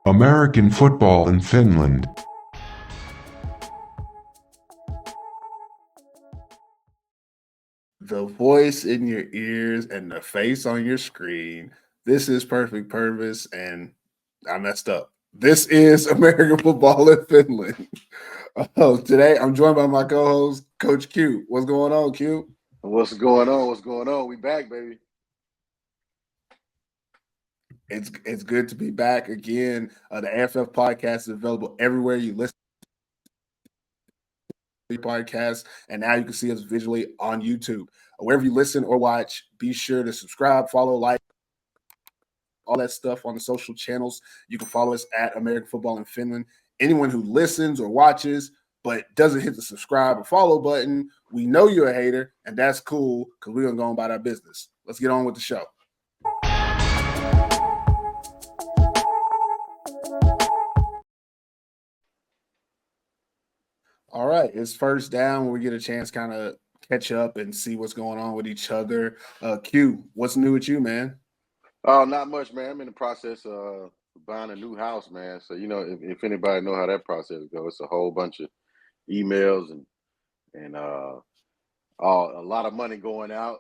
American football in Finland. The voice in your ears and the face on your screen. This is Perfect Purpose, and I messed up. This is American football in Finland. Today, I'm joined by my co-host, Coach Q. What's going on, Q? What's going on? What's going on? We back, baby. It's good to be back again. The AFF podcast is available everywhere you listen to podcasts, and now you can see us visually on YouTube. Wherever you listen or watch, be sure to subscribe, follow, like, all that stuff on the social channels. You can follow us at American Football in Finland. Anyone who listens or watches but doesn't hit the subscribe or follow button, we know you're a hater, and that's cool because we're going to go on about our business. Let's get on with the show. All right, it's first down. We get a chance to kind of catch up and see what's going on with each other. Q, what's new with you, man? Oh, not much, man. I'm in the process of buying a new house, man. So, if anybody know how that process goes, it's a whole bunch of emails and a lot of money going out.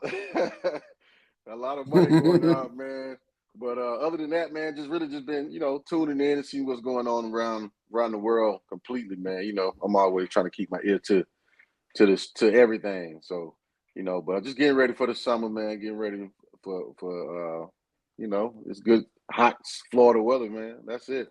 A lot of money going out, man. But other than that, man, just really just been, tuning in and seeing what's going on around the world completely, man. I'm always trying to keep my ear to everything. So, but just getting ready for the summer, man. Getting ready for it's good hot Florida weather, man. That's it.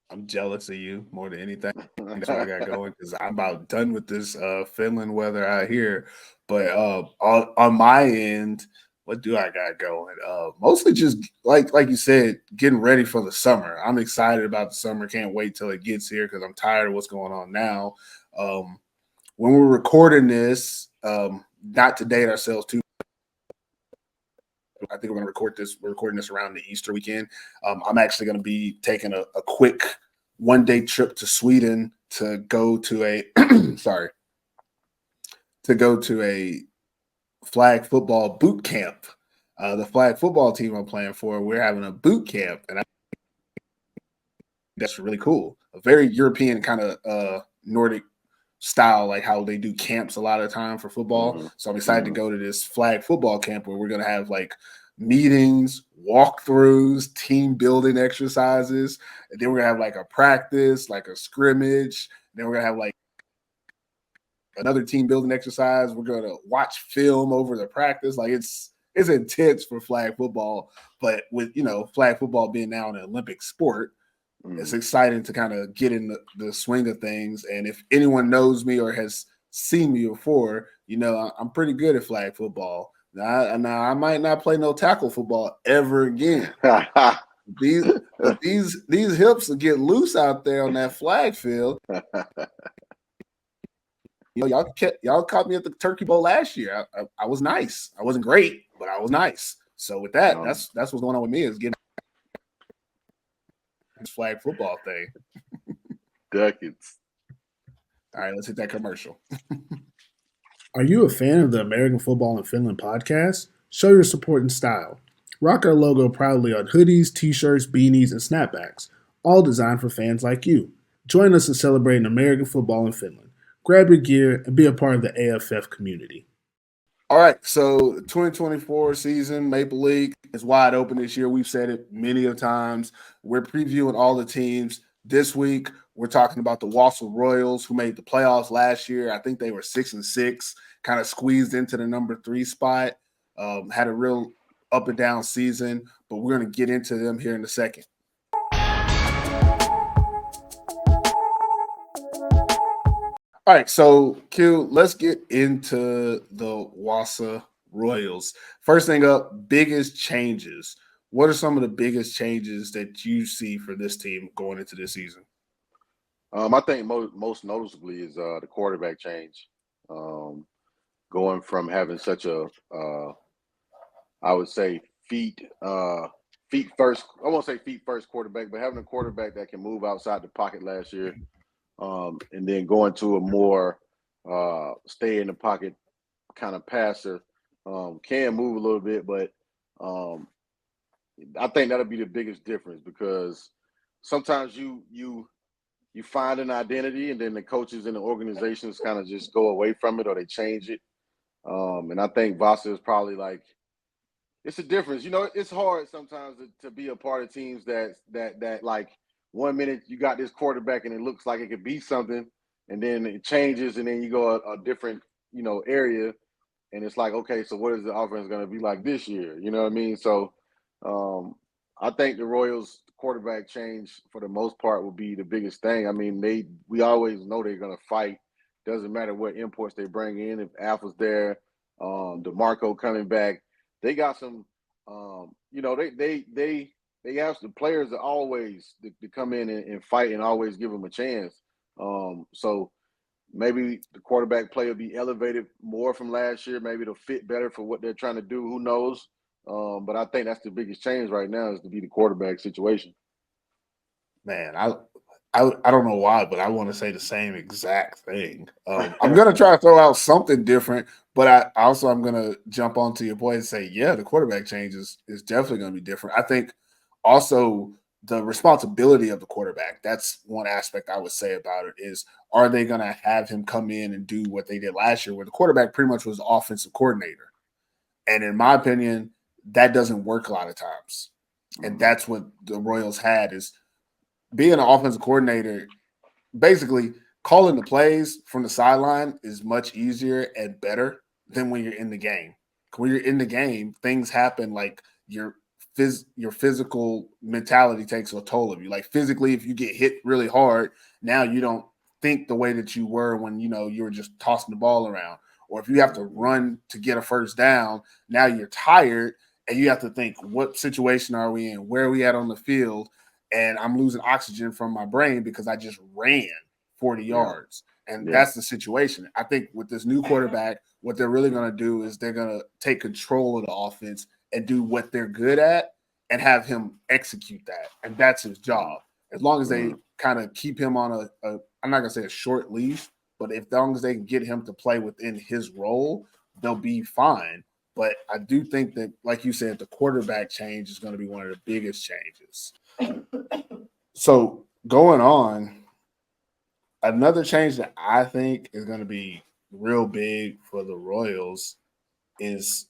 I'm jealous of you more than anything. That's what I got going because I'm about done with this Finland weather out here. But on my end, what do I got going? Mostly just like you said, getting ready for the summer. I'm excited about the summer. Can't wait till it gets here because I'm tired of what's going on now. When we're recording this, not to date ourselves too. I think we're going to record this. We're recording this around the Easter weekend. I'm actually going to be taking a quick one-day trip to Sweden to go to a a flag football boot camp. The flag football team I'm playing for, we're having a boot camp, and that's really cool. A very European kind of Nordic style, like how they do camps a lot of the time for football. Mm-hmm. So I'm excited to go to this flag football camp where we're going to have like meetings, walkthroughs, team building exercises. And then we're going to have like a practice, like a scrimmage. Then we're going to have like another team building exercise. We're going to watch film over the practice. Like it's intense for flag football, but with, flag football being now an Olympic sport, it's exciting to kind of get in the swing of things. And if anyone knows me or has seen me before, I'm pretty good at flag football. Now I might not play no tackle football ever again. these hips will get loose out there on that flag field. Y'all caught me at the Turkey Bowl last year. I was nice. I wasn't great, but I was nice. So with that, that's what's going on with me is getting this flag football thing. Duckets. All right, let's hit that commercial. Are you a fan of the American Football in Finland podcast? Show your support in style. Rock our logo proudly on hoodies, t-shirts, beanies, and snapbacks, all designed for fans like you. Join us in celebrating American football in Finland. Grab your gear and be a part of the AFF community. All right, so the 2024 season, Maple League is wide open this year. We've said it many of times. We're previewing all the teams. This week, we're talking about the Wasa Royals, who made the playoffs last year. I think they were 6-6, kind of squeezed into the number 3 spot. Had a real up and down season, but we're going to get into them here in a second. All right, so Q, let's get into the Wasa Royals. First thing up, biggest changes. What are some of the biggest changes that you see for this team going into this season? I think most noticeably is the quarterback change. Going from having such a, I would say feet first. I won't say feet first quarterback, but having a quarterback that can move outside the pocket last year, and then going to a more stay in the pocket kind of passer. Can move a little bit, but I think that'll be the biggest difference because sometimes you find an identity, and then the coaches and the organizations kind of just go away from it or they change it. And I think Vasa is probably like, it's a difference. It's hard sometimes to be a part of teams that like 1 minute you got this quarterback and it looks like it could be something, and then it changes, and then you go a different area, and it's like, okay, so what is the offense going to be like this year? You know what I mean? So I think the Royals quarterback change for the most part will be the biggest thing. I mean, we always know they're going to fight. Doesn't matter what imports they bring in. If Alpha's there, DeMarco coming back, they got some. They have the players that always to come in and fight and always give them a chance. So maybe the quarterback play will be elevated more from last year. Maybe it'll fit better for what they're trying to do. Who knows? But I think that's the biggest change right now is to be the quarterback situation. Man, I don't know why, but I want to say the same exact thing. I'm gonna try to throw out something different, but I'm gonna jump onto your boy and say, yeah, the quarterback change is definitely gonna be different. I think also the responsibility of the quarterback. That's one aspect I would say about it is, are they gonna have him come in and do what they did last year, where the quarterback pretty much was the offensive coordinator? And in my opinion, that doesn't work a lot of times. And that's what the Royals had is being an offensive coordinator, basically calling the plays from the sideline is much easier and better than when you're in the game. When you're in the game, things happen like your physical mentality takes a toll of you. Like physically, if you get hit really hard, now you don't think the way that you were when you were just tossing the ball around. Or if you have to run to get a first down, now you're tired and you have to think, what situation are we in? Where are we at on the field? And I'm losing oxygen from my brain because I just ran 40 yards. And that's the situation. I think with this new quarterback, what they're really going to do is they're going to take control of the offense and do what they're good at and have him execute that. And that's his job. As long as they kind of keep him on I'm not going to say a short leash, but as long as they can get him to play within his role, they'll be fine. But I do think that, like you said, the quarterback change is going to be one of the biggest changes. So going on, another change that I think is going to be real big for the Royals is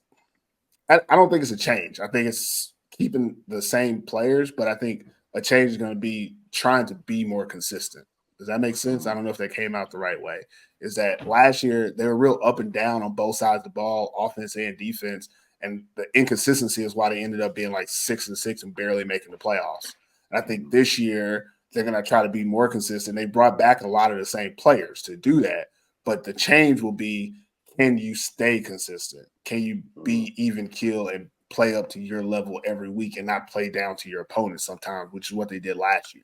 I don't think it's a change. I think it's keeping the same players, but I think a change is going to be trying to be more consistent. Does that make sense? I don't know if that came out the right way. Is that last year they were real up and down on both sides of the ball, offense and defense, and the inconsistency is why they ended up being like 6-6 and barely making the playoffs. And I think this year they're going to try to be more consistent. They brought back a lot of the same players to do that, but the change will be, can you stay consistent? Can you be even keel and play up to your level every week and not play down to your opponent sometimes, which is what they did last year.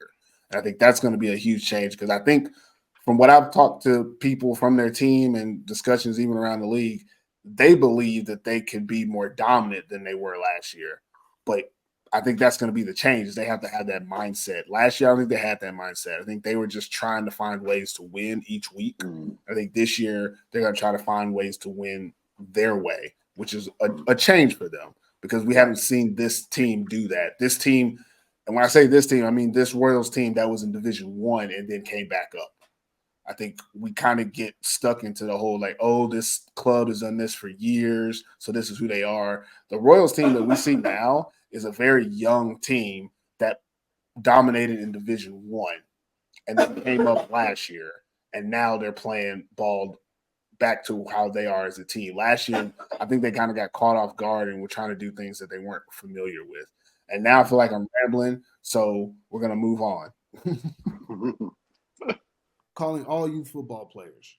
And I think that's going to be a huge change because I think from what I've talked to people from their team and discussions even around the league, they believe that they can be more dominant than they were last year. But I think that's going to be the change. Is they have to have that mindset. Last year, I don't think they had that mindset. I think they were just trying to find ways to win each week. I think this year they're going to try to find ways to win their way, which is a change for them because we haven't seen this team do that. This team, and when I say this team, I mean this Royals team that was in Division I and then came back up. I think we kind of get stuck into the whole like, oh, this club has done this for years, so this is who they are. The Royals team that we see now is a very young team that dominated in Division I and then came up last year, and now they're playing ball back to how they are as a team. Last year, I think they kind of got caught off guard and were trying to do things that they weren't familiar with. And now I feel like I'm rambling, so we're going to move on. Calling all youth football players.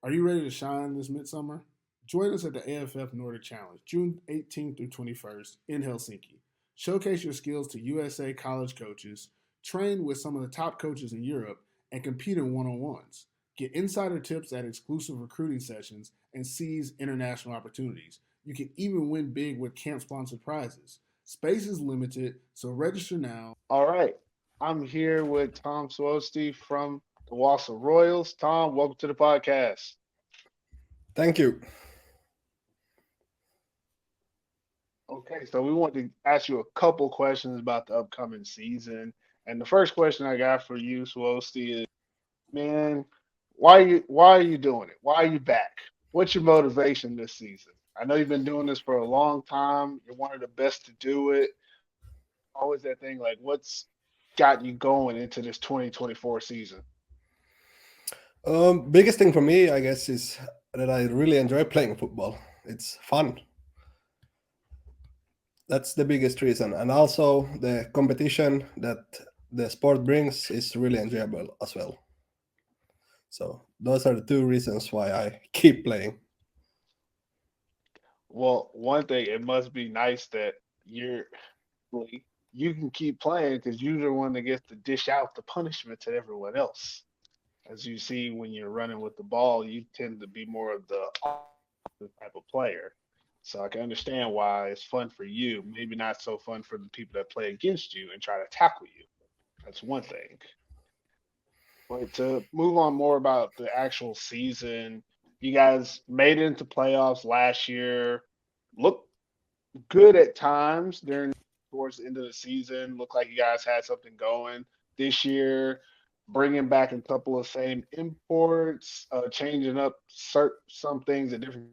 Are you ready to shine this midsummer? Join us at the AFF Nordic Challenge, June 18th through 21st in Helsinki. Showcase your skills to USA college coaches, train with some of the top coaches in Europe, and compete in one-on-ones. Get insider tips at exclusive recruiting sessions and seize international opportunities. You can even win big with camp-sponsored prizes. Space is limited, so register now. All right. I'm here with Tom Suoste from the Wasa Royals. Tom, welcome to the podcast. Thank you. Okay, so we want to ask you a couple questions about the upcoming season And the first question I got for you, Suoste, is, man, why are you doing it? Why are you back? What's your motivation this season? I know you've been doing this for a long time. You're one of the best to do it. Always that thing like, what's got you going into this 2024 season? Biggest thing for me, I guess, is that I really enjoy playing football. It's fun. That's the biggest reason, and also the competition that the sport brings is really enjoyable as well. So those are the two reasons why I keep playing. Well, one thing, it must be nice that you're you can keep playing because you're the one that gets to dish out the punishment to everyone else. As you see, when you're running with the ball, you tend to be more of the offensive type of player. So I can understand why it's fun for you. Maybe not so fun for the people that play against you and try to tackle you. That's one thing. But to move on more about the actual season, you guys made it into playoffs last year. Looked good at times during towards the end of the season. Looked like you guys had something going this year. Bringing back a couple of same imports, changing up some things at different.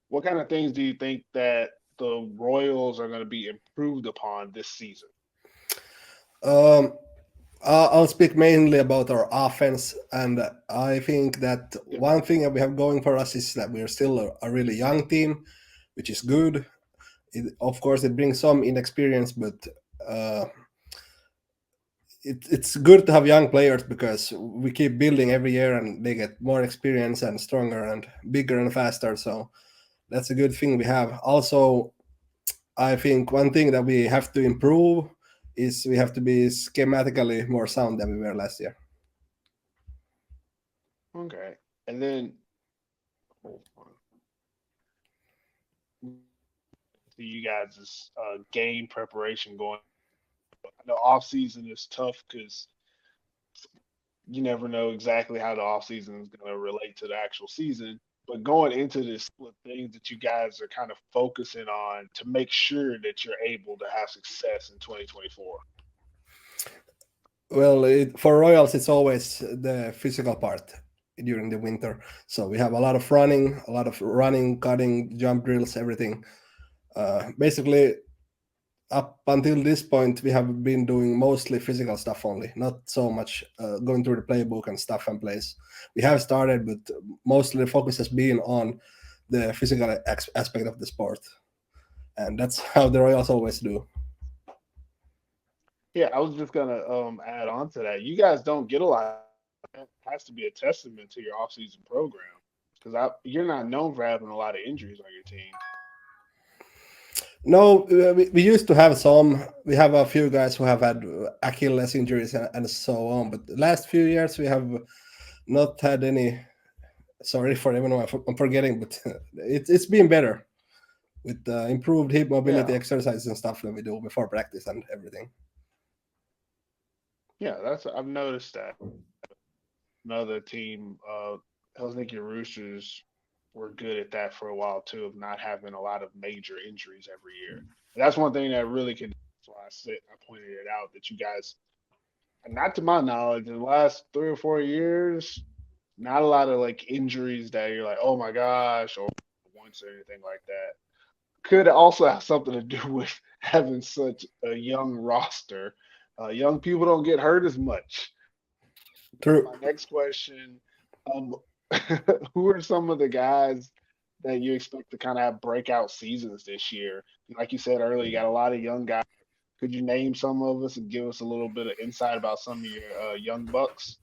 What kind of things do you think that the Royals are going to be improved upon this season? Um, I'll speak mainly about our offense, and I think that Yeah. one thing that we have going for us is that we're still a really young team, which is good. Of course, it brings some inexperience, but uh, it's good to have young players because we keep building every year, and they get more experience and stronger and bigger and faster. So that's a good thing we have. Also, I think one thing that we have to improve is we have to be schematically more sound than we were last year. Okay. And then hold on. To you guys' game preparation going. I know off season is tough because you never know exactly how the off season is going to relate to the actual season. But going into this, what things that you guys are kind of focusing on to make sure that you're able to have success in 2024. Well, for Royals, it's always the physical part during the winter. So we have a lot of running, cutting, jump drills, everything. Basically, up until this point, we have been doing mostly physical stuff only, not so much going through the playbook and stuff and plays. We have started, but mostly the focus has been on the physical aspect of the sport. And that's how the Royals always do. Yeah, I was just gonna add on to that. You guys don't get a lot. It has to be a testament to your offseason program because you're not known for having a lot of injuries on your team. No, we used to have some. We have a few guys who have had Achilles injuries and so on. But the last few years, we have not had any. Sorry for everyone, I'm forgetting, but it's been better with improved hip mobility Yeah, exercises and stuff that we do before practice and everything. yeah, that's I've noticed that. Another team, Helsinki Roosters, were good at that for a while too, of not having a lot of major injuries every year. And that's one thing that really can. That's why I pointed it out that you guys, not to my knowledge, in the last 3 or 4 years, not a lot of like injuries that you're like, oh my gosh, or once or anything like that. Could also have something to do with having such a young roster. Young people don't get hurt as much. True. My next question, um, who are some of the guys that you expect to kind of have breakout seasons this year? Like you said earlier, you got a lot of young guys. Could you name some of us and give us a little bit of insight about some of your young bucks?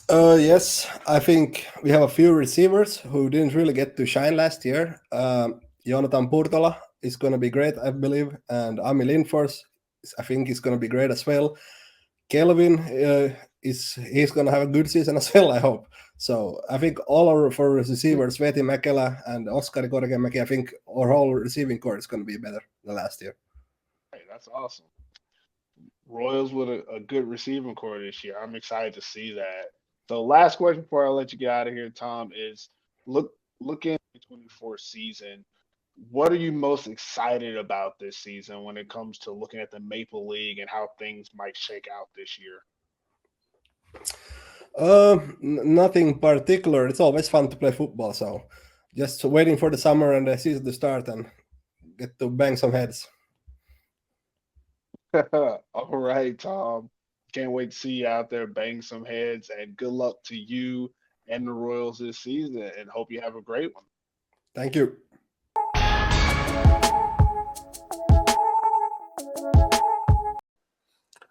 Yes, I think we have a few receivers who didn't really get to shine last year. Jonathan Purtola is going to be great, I believe, and Ami Lindfors, I think, is going to be great as well. Kelvin he's going to have a good season as well, I hope. So I think all our four receivers, Veti Mäkelä and Oskari Korkeamäki, I think our whole receiving core is going to be better than last year. Hey, that's awesome. Royals with a good receiving core this year. I'm excited to see that. So last question before I let you get out of here, Tom, is looking at the 24 season. what are you most excited about this season when it comes to looking at the Maple League and how things might shake out this year? Nothing particular. It's always fun to play football, so just waiting for the summer and the season to start and get to bang some heads. All right, Tom. Can't wait to see you out there bang some heads, and good luck to you and the Royals this season, and hope you have a great one. Thank you.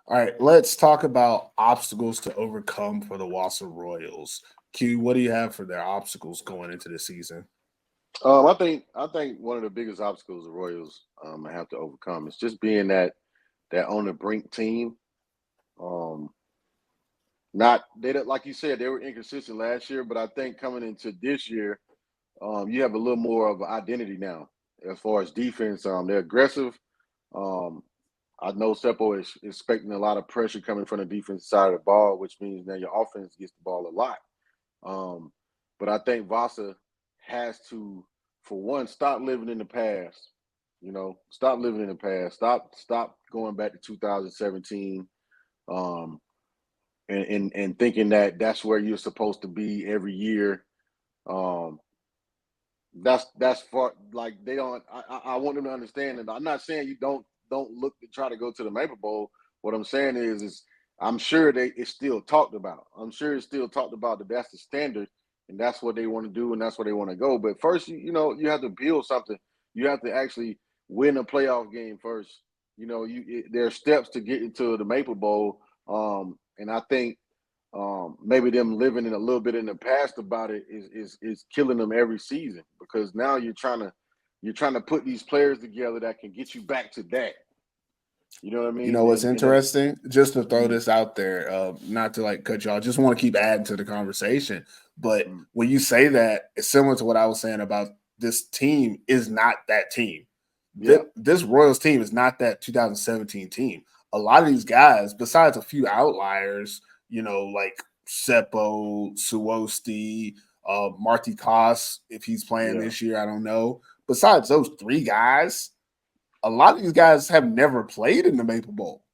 All right, let's talk about obstacles to overcome for the Wasa Royals. Q, what do you have for their obstacles going into the season? I think one of the biggest obstacles the Royals have to overcome is just being that on the brink team. Not they don't, like you said, they were inconsistent last year, but I think coming into this year, you have a little more of an identity now as far as defense. They're aggressive. I know Seppo is expecting a lot of pressure coming from the defensive side of the ball, which means now your offense gets the ball a lot. But I think Vasa has to, for one, stop living in the past. You know, stop living in the past. Stop going back to 2017, and thinking that that's where you're supposed to be every year. That's far, like they don't. I want them to understand that. I'm not saying you don't look to try to go to the Maple Bowl. What I'm saying is I'm sure it's still talked about. I'm sure it's still talked about that that's the standard and that's what they want to do and that's where they want to go. But first, you know, you have to build something. You have to actually win a playoff game first. You know, there are steps to get into the Maple Bowl, and I think maybe them living in a little bit in the past about it is killing them every season, because now you're trying to put these players together that can get you back to that. You know what I mean? You know what's interesting? Just to throw this out there, not to like cut y'all, just want to keep adding to the conversation. But when you say that, it's similar to what I was saying about this team is not that team. Yeah. This Royals team is not that 2017 team. A lot of these guys, besides a few outliers, you know, like Seppo, Suoste, Marty Koss, if he's playing this year, I don't know. Besides those three guys, a lot of these guys have never played in the Maple Bowl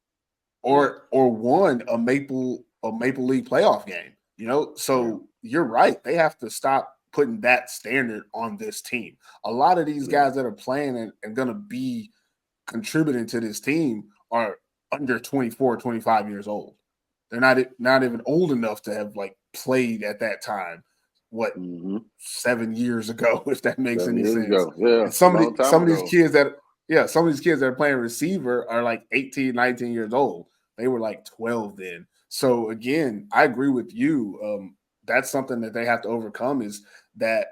or won a Maple League playoff game. You know, so you're right. They have to stop putting that standard on this team. A lot of these guys that are playing and going to be contributing to this team are under 24, 25 years old. They're not even old enough to have like played at that time. What 7 years ago, if that makes any sense. Yeah, and some of these kids that are playing receiver are like 18, 19 years old. They were like 12 then. So again, I agree with you. That's something that they have to overcome, is that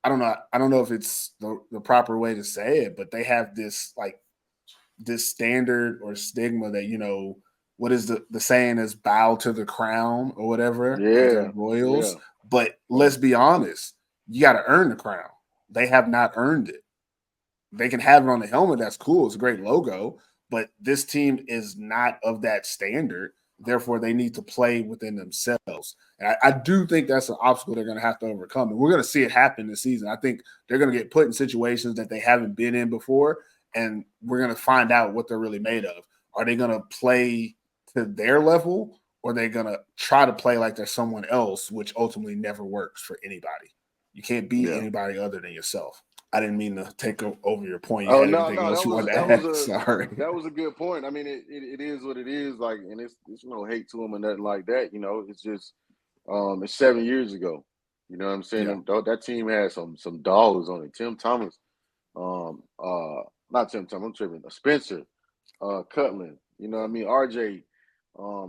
I don't know if it's the proper way to say it, but they have this standard or stigma that, you know, what is the saying is bow to the crown or whatever as the Royals. Yeah. But let's be honest, you got to earn the crown. They have not earned it. They can have it on the helmet. That's cool. It's a great logo, but this team is not of that standard. Therefore, they need to play within themselves. And I do think that's an obstacle they're going to have to overcome. And we're going to see it happen this season. I think they're going to get put in situations that they haven't been in before, and we're going to find out what they're really made of. Are they going to play to their level, or are they going to try to play like they're someone else, which ultimately never works for anybody? You can't be anybody other than yourself. I didn't mean to take over your point. You had anything else you wanted to add? Sorry. That was a good point. I mean, it is what it is. Like, and it's no hate to him or nothing like that. You know, it's just it's 7 years ago. You know what I'm saying? Yeah. That team had some dogs on it. Tim Thomas, not Tim Thomas. I'm tripping. Spencer, Cutland. You know what I mean? RJ.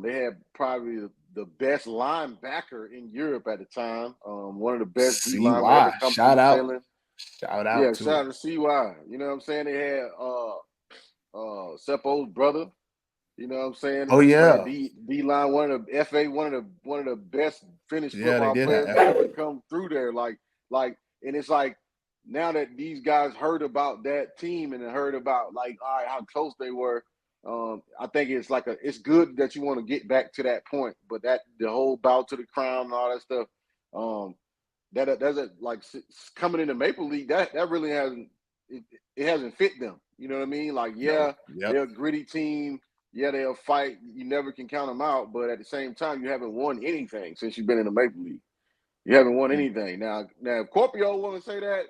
They had probably the best linebacker in Europe at the time. One of the best D linebackers ever come from Finland. Shout out to shout out to CY. You know what I'm saying? They had Seppo's brother. You know what I'm saying? Oh yeah, D line, one of the best Finnish football players ever come through there. Like, and it's like now that these guys heard about that team and heard about like how close they were. I think it's good that you want to get back to that point, but that the whole bow to the crown and all that stuff. That doesn't like coming into Maple League. That really hasn't it hasn't fit them. You know what I mean? Like, yeah, they're a gritty team. Yeah, they'll fight. You never can count them out. But at the same time, you haven't won anything since you've been in the Maple League. You haven't won anything. Now, if Scorpio want to say that,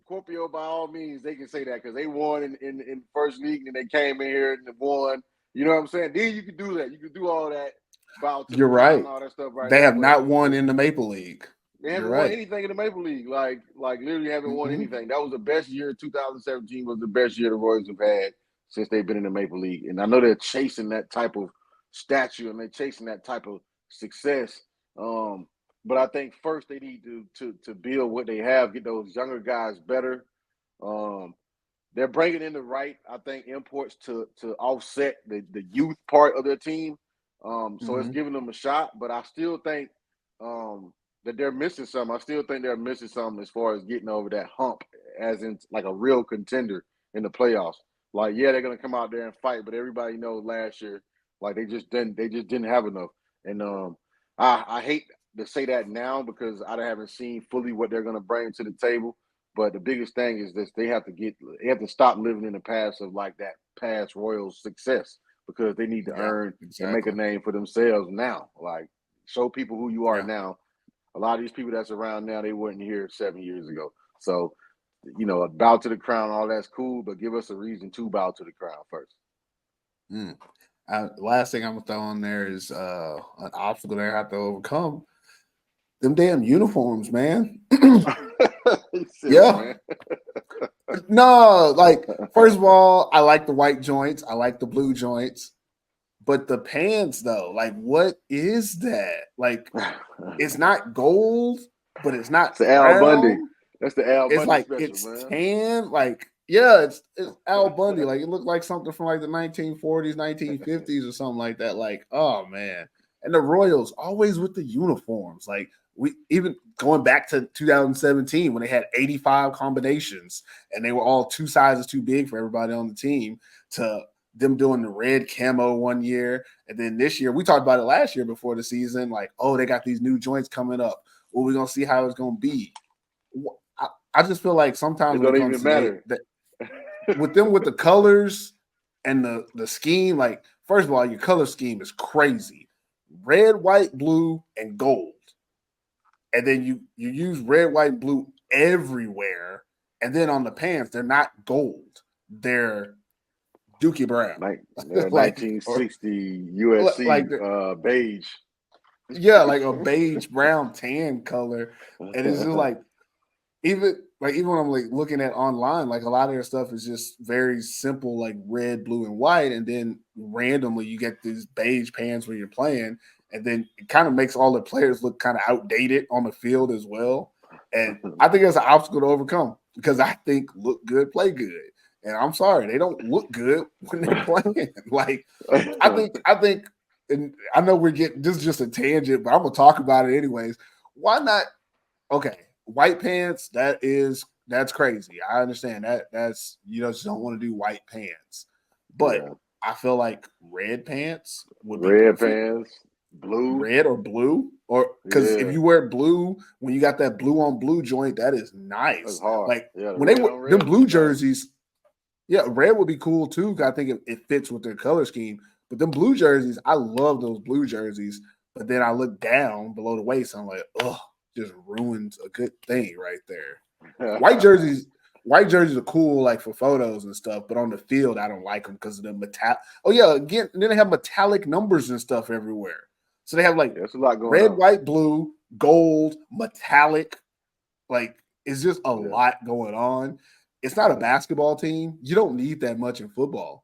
Scorpio, by all means, they can say that because they won in first league and they came in here and won. You know what I'm saying? Then you can do that. You can do all that. You're right. And all that stuff right they now, have not won in the Maple League. They haven't won anything in the Maple League. Like literally haven't won anything. That was the best year. 2017 was the best year the Royals have had since they've been in the Maple League. And I know they're chasing that type of statue and they're chasing that type of success. But I think first they need to build what they have, get those younger guys better. They're bringing in the right, I think, imports to offset the youth part of their team. So it's giving them a shot. But I still think that they're missing something. I still think they're missing something as far as getting over that hump, as in like a real contender in the playoffs. Like, yeah, they're gonna come out there and fight, but everybody knows last year, like they just didn't have enough. And I hate to say that now because I haven't seen fully what they're gonna bring to the table. But the biggest thing is this: they have to stop living in the past of like that past Royals success because they need to earn and make a name for themselves now. Like, show people who you are now. A lot of these people that's around now, they weren't here 7 years ago. So, you know, a bow to the crown, all that's cool, but give us a reason to bow to the crown first. Last thing I'm gonna throw on there is an obstacle they have to overcome. Them damn uniforms, man. Man. No, like, first of all, I like the white joints, I like the blue joints. But the pants, though, like, what is that? Like, it's not gold, but it's not. It's the Al Bundy. That's the Al Bundy. It's like special, it's man. tan. Like, yeah, it's Al Bundy. Like, it looked like something from like the 1940s, 1950s, or something like that. Like, oh man. And the Royals always with the uniforms. Like, we even going back to 2017 when they had 85 combinations and they were all 2 sizes too big for everybody on the team, to them doing the red camo one year. And then this year, we talked about it last year before the season, like, oh, they got these new joints coming up. Well, we're going to see how it's going to be. I just feel like sometimes it don't even matter. With the colors and the scheme, like, first of all, your color scheme is crazy. Red, white, blue, and gold. And then you use red, white, blue everywhere. And then on the pants, they're not gold. They're Dookie Brown. Like 1960 USC beige. Yeah, like a beige, brown, tan color. And it's just like even when I'm like looking at online, like a lot of their stuff is just very simple, like red, blue, and white. And then randomly you get these beige pants when you're playing. And then it kind of makes all the players look kind of outdated on the field as well. And I think that's an obstacle to overcome because I think look good, play good. And I'm sorry, they don't look good when they're playing. Like, I think, and I know we're getting, this is just a tangent, but I'm going to talk about it anyways. Why not? Okay, white pants, that's crazy. I understand that. That's, you just don't want to do white pants. But I feel like red pants would be red perfect. pants. Blue, red or blue, or because if you wear blue, when you got that blue on blue joint, that is nice. That's hard. Like when they wear them blue jerseys, red would be cool too. I think it fits with their color scheme. But them blue jerseys, I love those blue jerseys. But then I look down below the waist, I'm like, oh, just ruins a good thing right there. White jerseys are cool, like for photos and stuff. But on the field, I don't like them because of the metallic. Oh yeah, again, and then they have metallic numbers and stuff everywhere. So they have like a lot going red, on. white, blue, gold, metallic. Like, it's just a lot going on. It's not a basketball team. You don't need that much in football.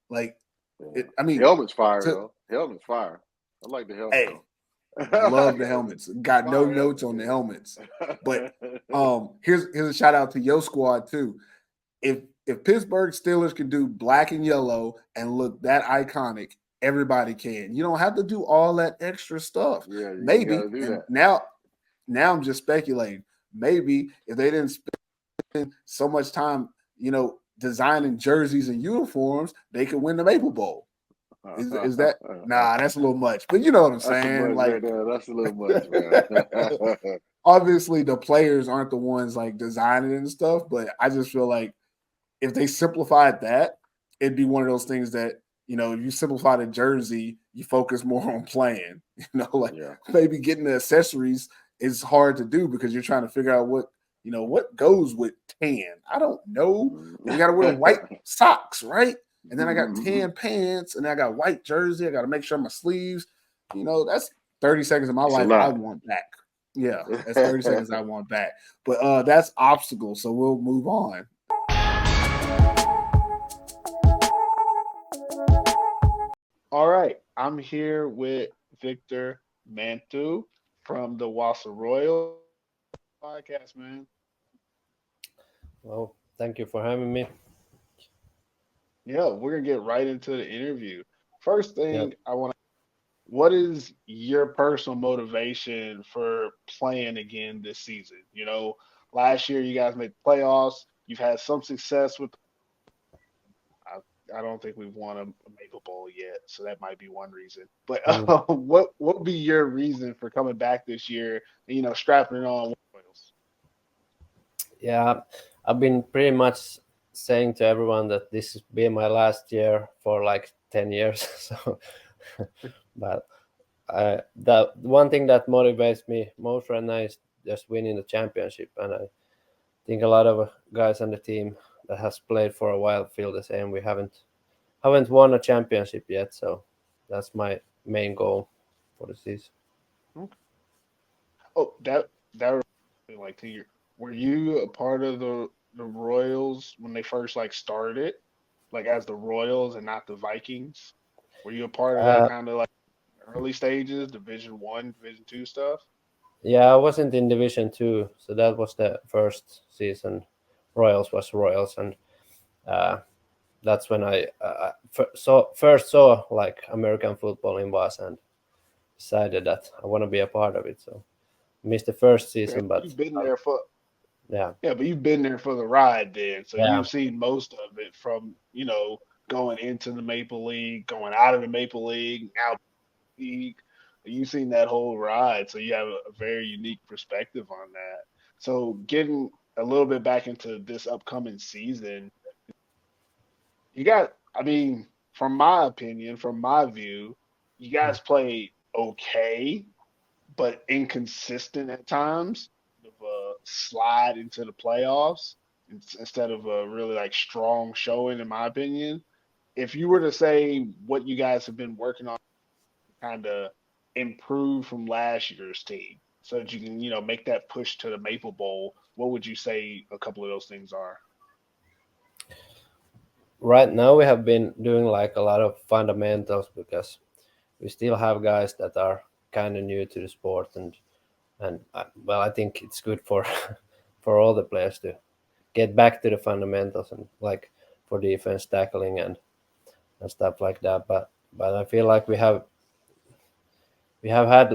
Like, helmet's fire, though. Helmet's fire. I like the helmet. Hey, love the helmets. Got no notes on the helmets. But here's a shout out to your squad too. If Pittsburgh Steelers can do black and yellow and look that iconic, everybody can. You don't have to do all that extra stuff. Yeah, maybe. And now I'm just speculating. Maybe if they didn't spend so much time, designing jerseys and uniforms, they could win the Maple Bowl. Is that? Nah, that's a little much. But you know what I'm saying? That's a little much, man. Obviously, the players aren't the ones like designing it and stuff, but I just feel like if they simplified that, it'd be one of those things that, if you simplify the jersey, you focus more on playing. Maybe getting the accessories is hard to do because you're trying to figure out what goes with tan. I don't know. You got to wear white socks, right? And then I got tan pants, and then I got white jersey. I got to make sure my sleeves. That's 30 seconds of my life I want back. Yeah, that's 30 seconds I want back. But that's obstacle, so we'll move on. All right, I'm here with Victor Mänty from the Wasa Royals podcast, man. Well, thank you for having me. Yeah, we're gonna get right into the interview. First thing what is your personal motivation for playing again this season? Last year you guys made the playoffs. You've had some success with. I don't think we've won a Maple Bowl yet, so that might be one reason. But what would be your reason for coming back this year? Strapping it on Royals. Yeah, I've been pretty much saying to everyone that this has been my last year for like 10 years. So, but the one thing that motivates me most right now is just winning the championship, and I think a lot of guys on the team that has played for a while feel the same. We haven't won a championship yet, so that's my main goal for the season. Oh, that like to you. Were you a part of the Royals when they first started, as the Royals and not the Vikings? Were you a part of that kind of early stages, Division 1, Division 2 stuff? Yeah, I wasn't in Division 2, so that was the first season. Royals was Royals, and that's when I first saw American football in Wasa and decided that I want to be a part of it. So missed the first season, but you've been there for yeah, but you've been there for the ride then. So you've seen most of it from going into the Maple League, going out of the Maple League, now league. You've seen that whole ride, so you have a very unique perspective on that. So getting a little bit back into this upcoming season, from my opinion, from my view, you guys played okay, but inconsistent at times. Of a slide into the playoffs instead of a really strong showing, in my opinion. If you were to say what you guys have been working on, kind of improve from last year's team, so that you can make that push to the Maple Bowl, what would you say a couple of those things are? Right now we have been doing a lot of fundamentals because we still have guys that are kind of new to the sport, and I think it's good for for all the players to get back to the fundamentals and for defense tackling and stuff like that. But I feel like we have had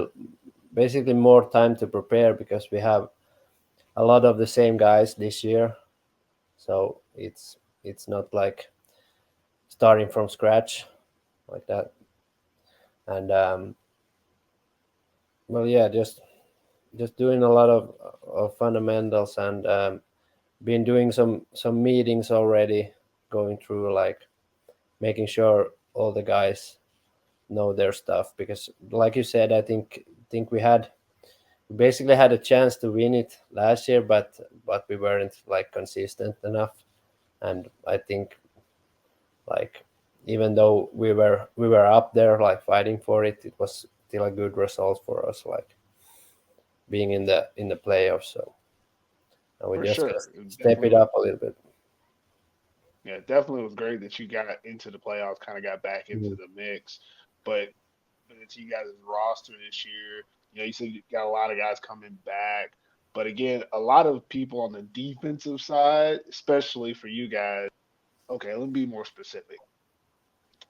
basically more time to prepare because we have a lot of the same guys this year, so it's not starting from scratch like that. And just doing a lot of fundamentals and been doing some meetings already, going through making sure all the guys know their stuff, because like you said, I think we basically had a chance to win it last year, but we weren't consistent enough. And I think even though we were up there fighting for it, it was still a good result for us being in the playoffs. So we For just sure. gotta step it up a little bit. Yeah, it definitely was great that you got into the playoffs, kind of got back into the mix. But to you guys' roster this year, you said you got a lot of guys coming back. But again, a lot of people on the defensive side, especially for you guys. Okay, let me be more specific.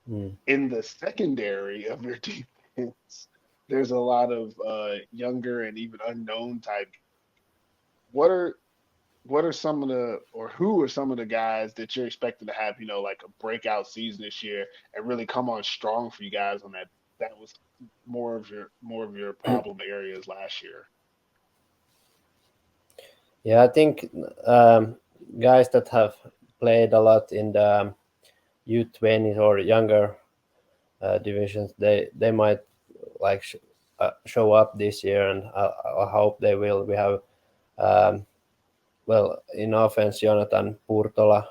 In the secondary of your defense, there's a lot of younger and even unknown type. What are some of the, or who are some of the guys that you're expecting to have, a breakout season this year and really come on strong for you guys on that? That was more of your problem areas last year. Yeah, I think guys that have played a lot in the U20s or younger divisions, they might like show up this year, and I hope they will. We have well, in offense, Jonathan Purtola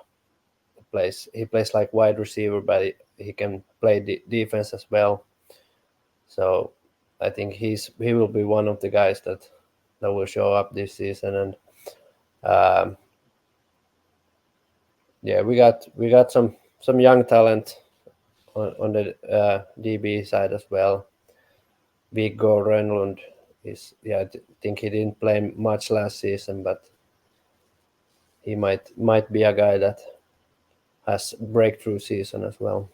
plays like wide receiver, but he can play defense as well. So I think he will be one of the guys that will show up this season. And yeah, we got some young talent on the DB side as well. Viggo Rönnlund is, I think he didn't play much last season, but he might be a guy that has breakthrough season as well.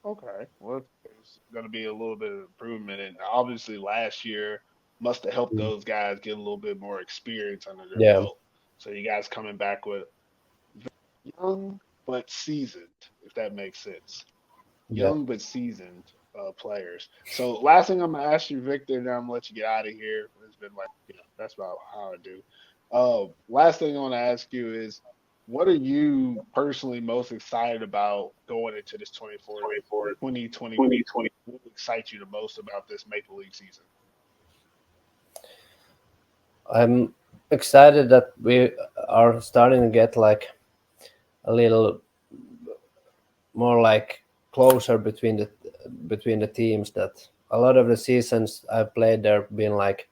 Okay. Well, it's going to be a little bit of improvement. And obviously, last year must have helped those guys get a little bit more experience under their belt. So you guys coming back with young but seasoned, if that makes sense. Young but seasoned players. So last thing I'm going to ask you, Victor, and then I'm going to let you get out of here. It's been like, that's about how I do. Last thing I want to ask you is, what are you personally most excited about going into this 2020? What excites you the most about this Maple League season? I'm excited that we are starting to get like a little more like closer between the teams. That a lot of the seasons I've played, there have been like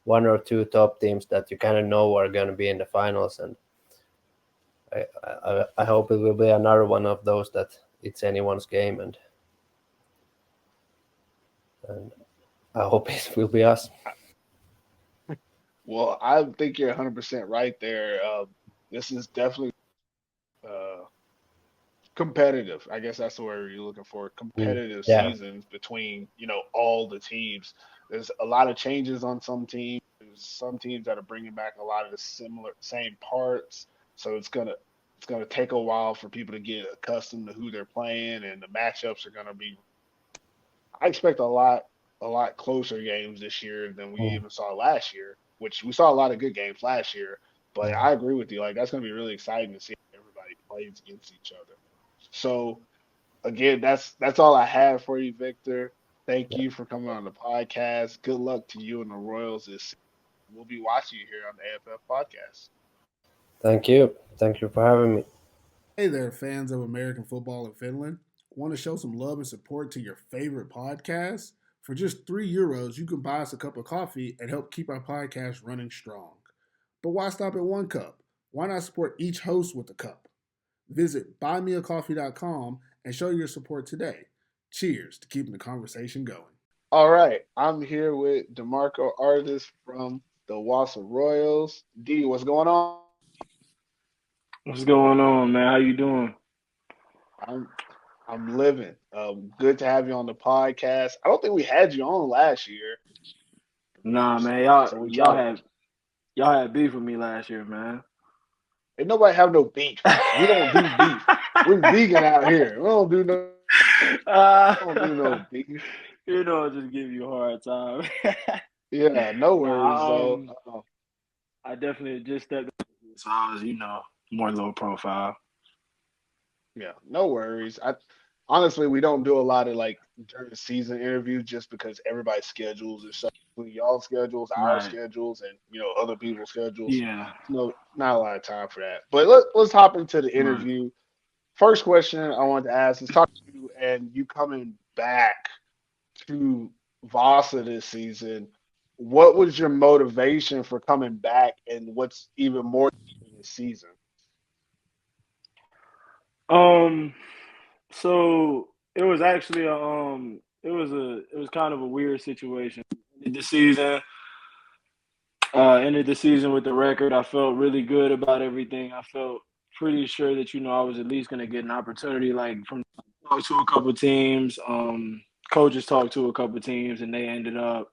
one or two top teams that you kind of know are going to be in the finals, and I hope it will be another one of those that it's anyone's game, and I hope it will be us. Well, I think you're 100% right there. This is definitely competitive. I guess that's the word you're looking for. Competitive seasons between, all the teams. There's a lot of changes on some teams. There's some teams that are bringing back a lot of the same parts. So it's gonna take a while for people to get accustomed to who they're playing, and the matchups are gonna be. I expect a lot closer games this year than we even saw last year, which we saw a lot of good games last year. But I agree with you. Like, that's going to be really exciting to see everybody plays against each other. So, again, that's all I have for you, Victor. Thank you for coming on the podcast. Good luck to you and the Royals this season. We'll be watching you here on the AFF podcast. Thank you. Thank you for having me. Hey there, fans of American football in Finland. Want to show some love and support to your favorite podcast? For just €3, you can buy us a cup of coffee and help keep our podcast running strong. But why stop at one cup? Why not support each host with a cup? Visit buymeacoffee.com and show your support today. Cheers to keeping the conversation going. All right. I'm here with DeMarco, Artis from the Wasa Royals. D, what's going on? What's going on, man? How you doing? I'm living. Good to have you on the podcast. I don't think we had you on last year. Nah, man, y'all had beef with me last year, man. Ain't nobody have no beef. We don't do beef. We're vegan out here. We don't do no beef. Just give you a hard time. Yeah, no worries. I definitely just stepped up, so I was, more low profile. Yeah, no worries. Honestly, we don't do a lot of like during the season interviews just because everybody's schedules are so between y'all's schedules, our schedules, and other people's schedules. Yeah. No, not a lot of time for that. But let's hop into the interview. Right. First question I wanted to ask is talking to you and you coming back to Vasa this season. What was your motivation for coming back, and what's even more this season? So it was actually it was kind of a weird situation. Ended the season with the record. I felt really good about everything. I felt pretty sure that I was at least going to get an opportunity. Like from talk to a couple teams, coaches talked to a couple teams, and they ended up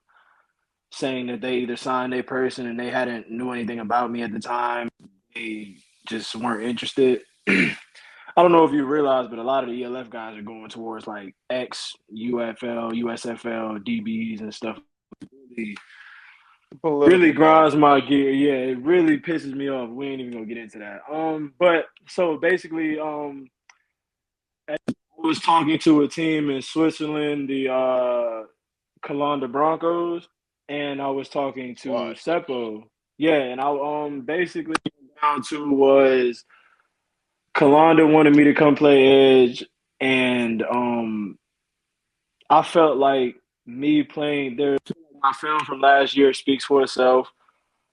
saying that they either signed a person and they hadn't knew anything about me at the time. They just weren't interested. I don't know if you realize, but a lot of the ELF guys are going towards like ex-UFL, USFL, DBs and stuff. really grinds my gear. Yeah, it really pisses me off. We ain't even gonna get into that. But so basically, I was talking to a team in Switzerland, the Kalanda Broncos, and I was talking to Seppo. Yeah, and I basically down to was Kalanda wanted me to come play edge, and I felt like me playing there. My film from last year speaks for itself.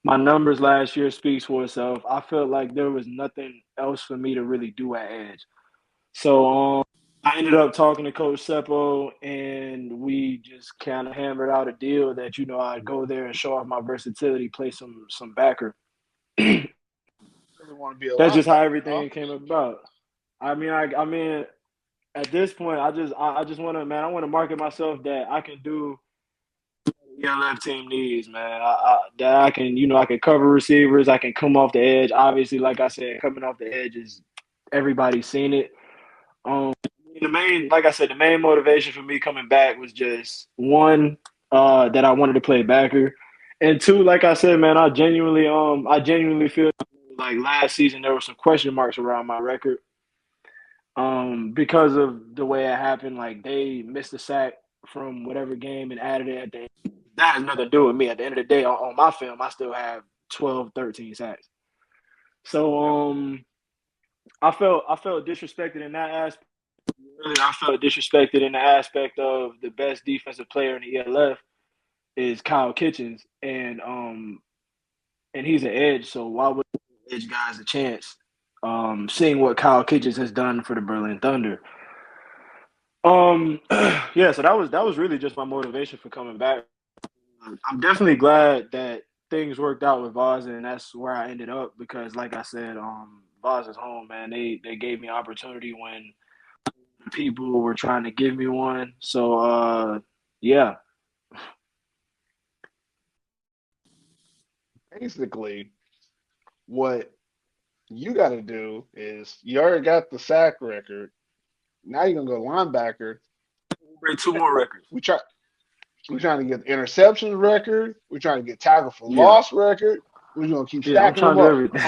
My numbers last year speaks for itself. I felt like there was nothing else for me to really do at edge. So I ended up talking to Coach Seppo, and we just kind of hammered out a deal that I'd go there and show off my versatility, play some backer. Really want to be a That's just how linebacker, everything came about. I mean, at this point, I just want to, man, I want to market myself that I can do what the ELF team needs, man. That I can, I can cover receivers. I can come off the edge. Obviously, like I said, coming off the edge is everybody's seen it. Like I said, the main motivation for me coming back was just one, that I wanted to play backer, and two, like I said, man, I genuinely feel like last season there were some question marks around my record, because of the way it happened. Like they missed a sack from whatever game and added it at the end. That has nothing to do with me. At the end of the day, on my film, I still have 12, 13 sacks. So I felt disrespected in that aspect. Really, I felt disrespected in the aspect of the best defensive player in the ELF is Kyle Kitchens, and he's an edge. So why would edge guys a chance? Seeing what Kyle Kitchens has done for the Berlin Thunder. Yeah. So that was really just my motivation for coming back. I'm definitely glad that things worked out with Vaza, and that's where I ended up because, like I said, Vaza's home, man. They gave me opportunity when people were trying to give me one. So yeah. Basically, what you got to do is you already got the sack record. Now you're gonna go linebacker. Break 2 more records. We're trying to get the interceptions record. We're trying to get tackle for loss record. We're gonna keep stacking them up. Everything.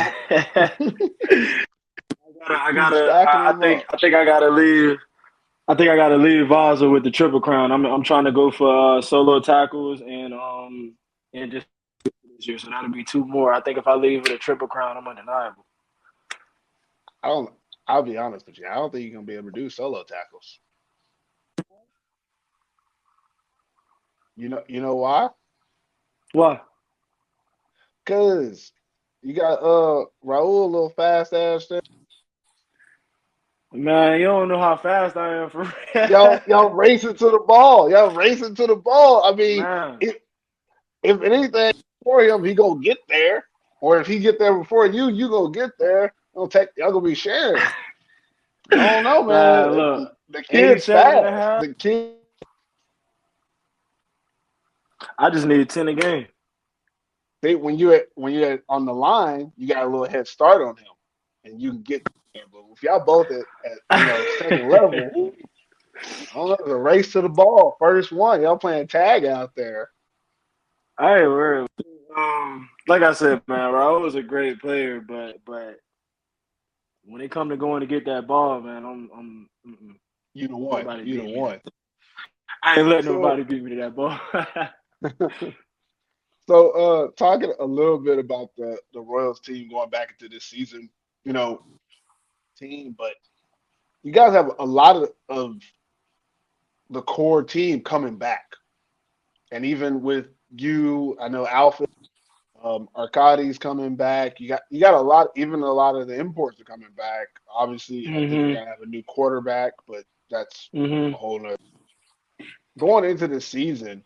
I think I gotta leave. I think I gotta leave Vaza with the Triple Crown. I'm trying to go for solo tackles and just this year, so that'll be 2 more. I think if I leave with a Triple Crown, I'm undeniable. I'll be honest with you. I don't think you're gonna be able to do solo tackles. You know why? Why? Because you got Raul, a little fast ass there. Man, you don't know how fast I am for real. Y'all racing to the ball. I mean, if anything for him, he gonna get there. Or if he get there before you gonna get there. Y'all gonna be sharing. I don't know, man. Look, the kid's fast. The kid. I just need 10 a game. When you're on the line, you got a little head start on him, and you can get there. But if y'all both at second level, I don't know, it's a race to the ball. First one, y'all playing tag out there. Hey, we're like I said, man, Raul was a great player, but when it come to going to get that ball, man, I'm you the one. You the one. I ain't letting nobody beat me to that ball. So, talking a little bit about the Royals team going back into this season, team, but you guys have a lot of the core team coming back, and even with you, I know Alpha, Artis coming back. You got a lot of the imports are coming back. Obviously, I think you're gonna have a new quarterback, but that's a whole nother. Going into the season,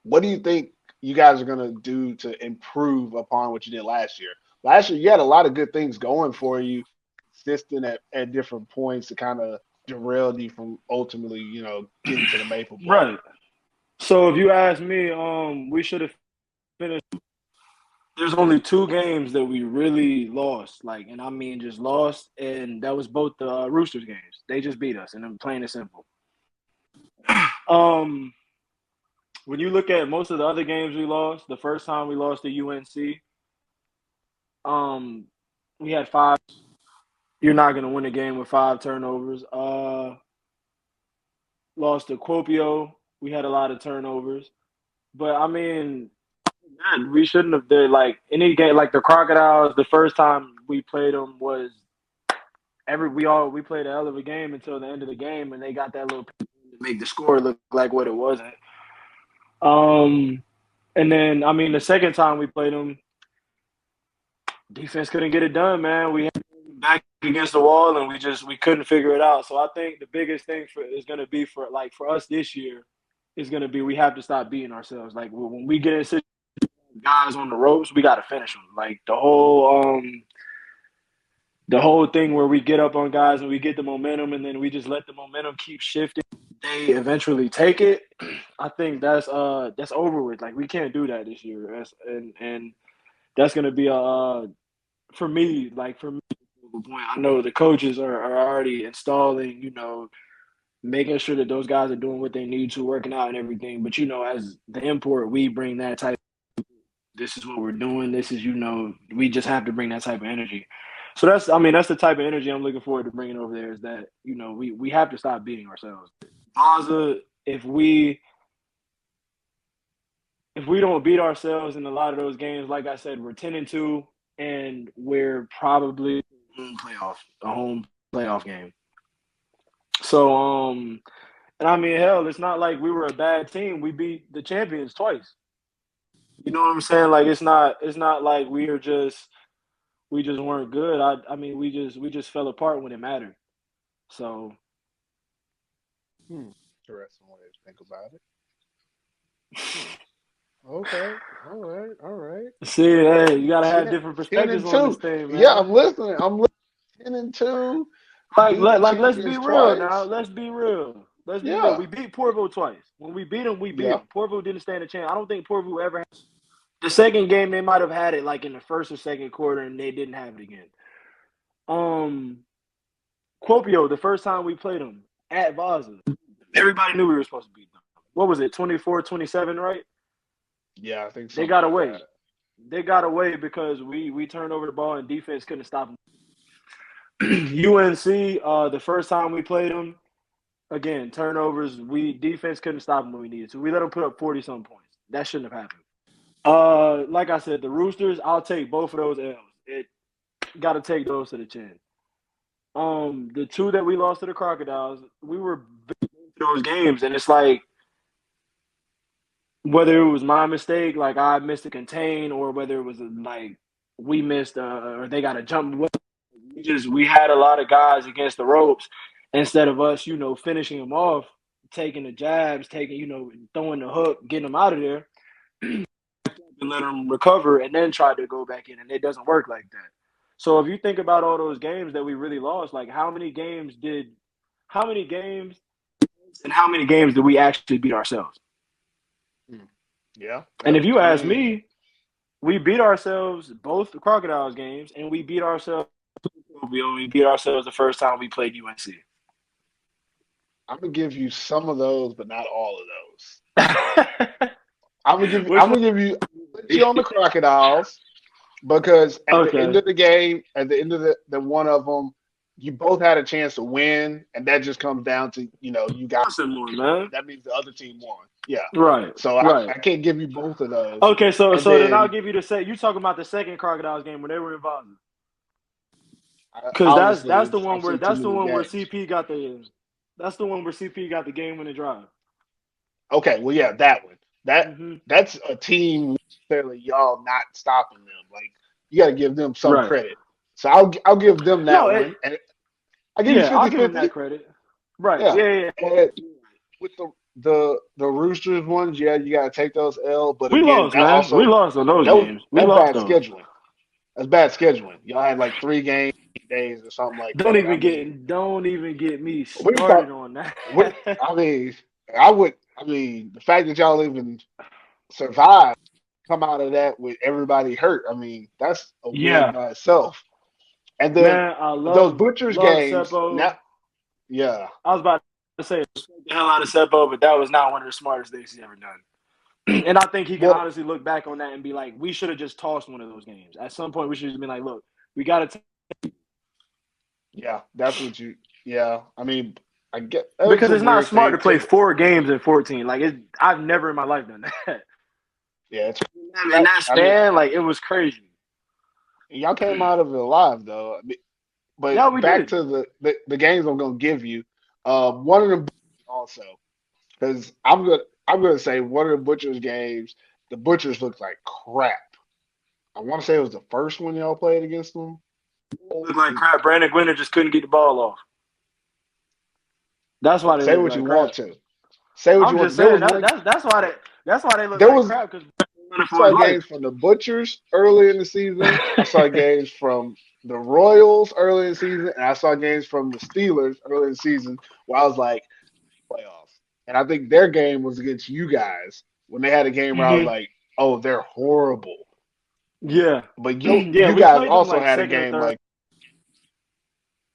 what do you think you guys are going to do to improve upon what you did last year? Last year, you had a lot of good things going for you, consistent at different points to kind of derail you from ultimately, getting to the Maple Bowl. Right. So if you ask me, we should have finished. There's only 2 games that we really lost, and I mean just lost, and that was both the Roosters games. They just beat us, and I'm plain and simple. when you look at most of the other games we lost, the first time we lost to UNC, we had 5. You're not going to win a game with 5 turnovers. Lost to Kuopio. We had a lot of turnovers. But, I mean, man, we shouldn't have did, like, any game. Like, the Crocodiles, the first time we played them was we played a hell of a game until the end of the game, and they got that little to make the score look like what it wasn't. And then, I mean, the second time we played them, defense couldn't get it done, man. We had back against the wall, and we couldn't figure it out. So I think the biggest thing is going to be for us this year is going to be we have to stop beating ourselves. Like when we get in guys on the ropes, we got to finish them. Like the whole thing where we get up on guys and we get the momentum, and then we just let the momentum keep shifting. They eventually take it. I think that's over with. Like we can't do that this year. And that's going to be for me. I know the coaches are already installing, making sure that those guys are doing what they need to, working out and everything. But, as the import, we bring that type of, this is what we're doing. This is, we just have to bring that type of energy. So that's the type of energy I'm looking forward to bringing over there is that, we have to stop beating ourselves. Vaza, if we don't beat ourselves in a lot of those games, like I said, we're 10-2, and we're probably a home playoff game. So, and I mean, hell, it's not like we were a bad team. We beat the champions twice. You know what I'm saying? Like it's not like we just weren't good. I mean, we just fell apart when it mattered. So, interesting way to think about it. Okay. All right. See, hey, you gotta have different perspectives on this thing, man. Yeah, I'm listening. 10-2. Let's be real now. Let's be real. We beat Porvoo twice. When we beat them, we beat them. Porvoo didn't stand a chance. I don't think Porvoo ever had. The second game, they might have had it like in the first or second quarter, and they didn't have it again. Kuopio, the first time we played them at Vaza, everybody knew we were supposed to beat them. What was it, 24-27, right? Yeah, I think so. They got away. They got away because we turned over the ball and defense couldn't stop them. UNC, the first time we played them, again, turnovers. Defense couldn't stop them when we needed to. We let them put up 40-some points. That shouldn't have happened. Like I said, the Roosters, I'll take both of those L's. It got to take those to the chin. The 2 that we lost to the Crocodiles, we were big into those games, and it's like whether it was my mistake, like I missed a contain, or whether it was like we missed or they got a jump. We had a lot of guys against the ropes instead of us, finishing them off, taking the jabs, throwing the hook, getting them out of there, and let them recover, and then try to go back in, and it doesn't work like that. So if you think about all those games that we really lost, like how many games did we actually beat ourselves? Yeah. And if you ask me, we beat ourselves both the Crocodiles games, and we beat ourselves. We beat ourselves the first time we played UNC. I'm gonna give you some of those, but not all of those. I'm gonna give you put you on the Crocodiles because at the end of the game, at the end of the one of them, you both had a chance to win, and that just comes down to you got man. That means the other team won. Yeah, right. So right. I can't give you both of those. Okay, so then I'll give you you talking about the second Crocodiles game when they were involved. Because that's the one where CP got the game winning drive. Okay, well yeah, that one. That's a team necessarily y'all not stopping them. Like you got to give them some credit. So I'll give them that one. And I give you 50-50. I'll give them that credit. Right. Yeah. And with the Roosters ones, you got to take those L. But we lost, man. We lost on those games. That's bad scheduling. That's bad scheduling. Y'all had like 3 games. Days or something like don't that. Don't even get me started on that. The fact that y'all even survived, come out of that with everybody hurt. I mean, that's a win by itself. And then those Butchers games. I was about to say the hell out of Seppo, but that was not one of the smartest things he's ever done. And I think he can Well- honestly look back on that and be like, we should have just tossed one of those games. At some point, we should have just been like, look, we got to. Yeah, that's what you. Yeah, I mean, I get Because it's not smart to play too. 4 games in 14. Like, I've never in my life done that. Yeah, it's, In that span, like, it was crazy. y'all came out of it alive though. But Yeah, we back did. to the games I'm gonna give you. One of them also, because I'm gonna say one of the Butchers games. The Butchers looked like crap. I want to say it was the first one y'all played against them. Looked like crap. Brandon Gwinner just couldn't get the ball off. That's why they Say look what like you crap. want to. Say what I'm you want. just There was saying one. that's why they look There like was crap because I saw games from the Butchers early in the season. I saw games from the Royals early in the season, and I saw games from the Steelers early in the season where I was like, playoffs. And I think their game was against you guys when they had a game where I was like, oh, they're horrible. Yeah. But Yeah, you we guys played them also like had a second or game third. like,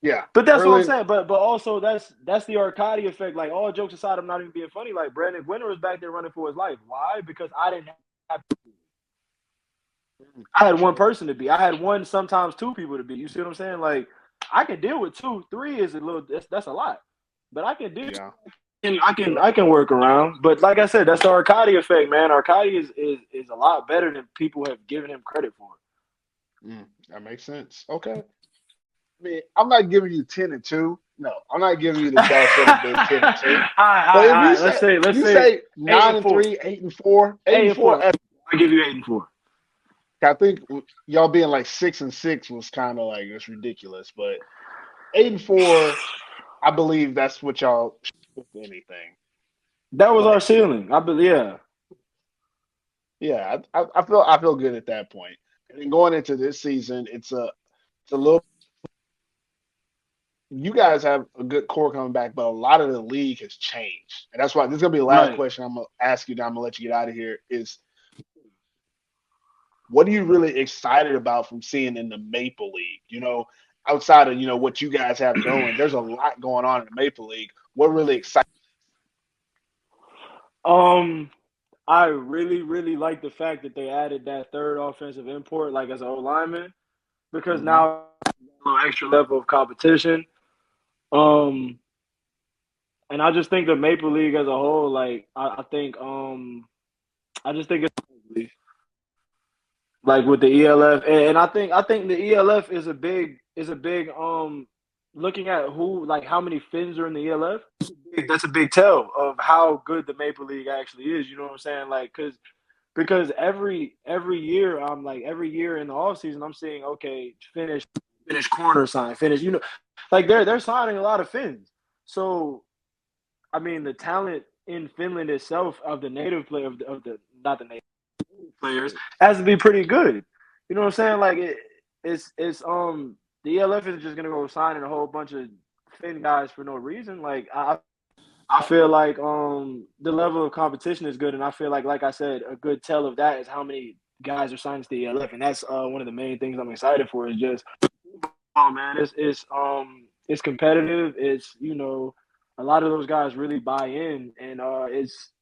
yeah. But that's what I'm Early, saying. But also that's the Arcadi effect. Like all jokes aside, I'm not even being funny. Like Brandon Gwinner was back there running for his life. Why? Because I didn't have I had one person to beat. I had one, sometimes 2 people to beat. You see what I'm saying? Like I can deal with 2, 3 is a little that's a lot. But I can deal yeah. I can work around. But like I said, that's the Arcadi effect, man. Arcadi is a lot better than people have given him credit for. That makes sense. Okay. I mean, I'm not giving you 10-2. No, I'm not giving you that y'all should have been 10-2. But if you say Let's you say say 9-3, 8-4, 8-4, I give you 8-4. I think y'all being like 6-6 was kind of like it's ridiculous. But 8-4, I believe that's what y'all should with anything. That was But our ceiling. I believe. Yeah. yeah, I feel good at that point. And then going into this season, it's a little. You guys have a good core coming back, but a lot of the league has changed, and that's why this is gonna be the last Right. question I'm gonna ask you. Then I'm gonna let you get out of here. Is what are you really excited about from seeing in the Maple League? You know, outside of what you guys have going, there's a lot going on in the Maple League. What really excites? I really, really like the fact that they added that third offensive import, like as an O lineman, because now a little extra level of competition. And I just think the Maple League as a whole, like I think I just think it's like with the ELF, and I think the ELF is a big looking at who like how many Finns are in the ELF. That's a big tell of how good the Maple League actually is. You know what I'm saying? Like because every year I'm like every year in the offseason I'm seeing finish corner sign finish. You know, like they're signing a lot of Finns. So I mean the talent in Finland itself of the native player of the not the native players has to be pretty good. You know what I'm saying? Like it's the ELF is just gonna go signing a whole bunch of Finn guys for no reason. Like I feel like the level of competition is good, and I feel like I said, a good tell of that is how many guys are signed to the ELF, and that's one of the main things I'm excited for. Is just, oh man, it's competitive. It's a lot of those guys really buy in, and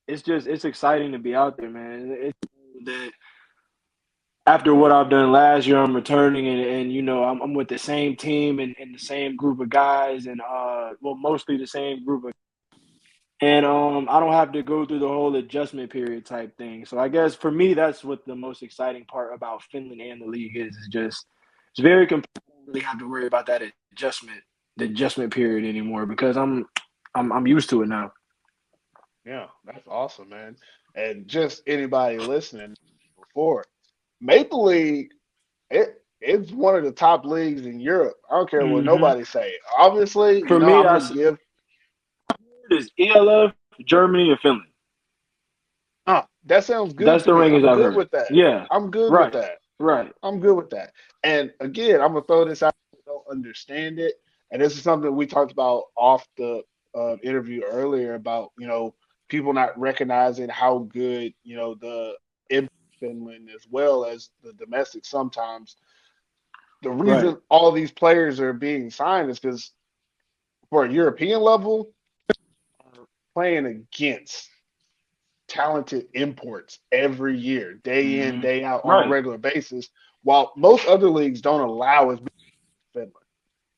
it's exciting to be out there, man. It's that after what I've done last year, I'm returning, and I'm with the same team and the same group of guys, and mostly the same group of. And I don't have to go through the whole adjustment period type thing. So I guess for me, that's what the most exciting part about Finland and the league is just it's very competitive. I don't really have to worry about that the adjustment period anymore because I'm used to it now. Yeah, that's awesome, man. And just anybody listening before Maple League, it's one of the top leagues in Europe. I don't care what nobody say. Obviously, For me, I'm gonna give. it is ELF, Germany, and Finland. That sounds good That's to the me. rankings I'm I've good heard. with that. Yeah, I'm good with right, that. right. I'm good with that. And again, I'm gonna throw this out. I don't understand it, and this is something we talked about off the interview earlier about people not recognizing how good the in Finland as well as the domestic sometimes. The reason Right. all these players are being signed is because for a European level, playing against talented imports every year, day in, day out, on a Right. regular basis, while most other leagues don't allow as many as Finland.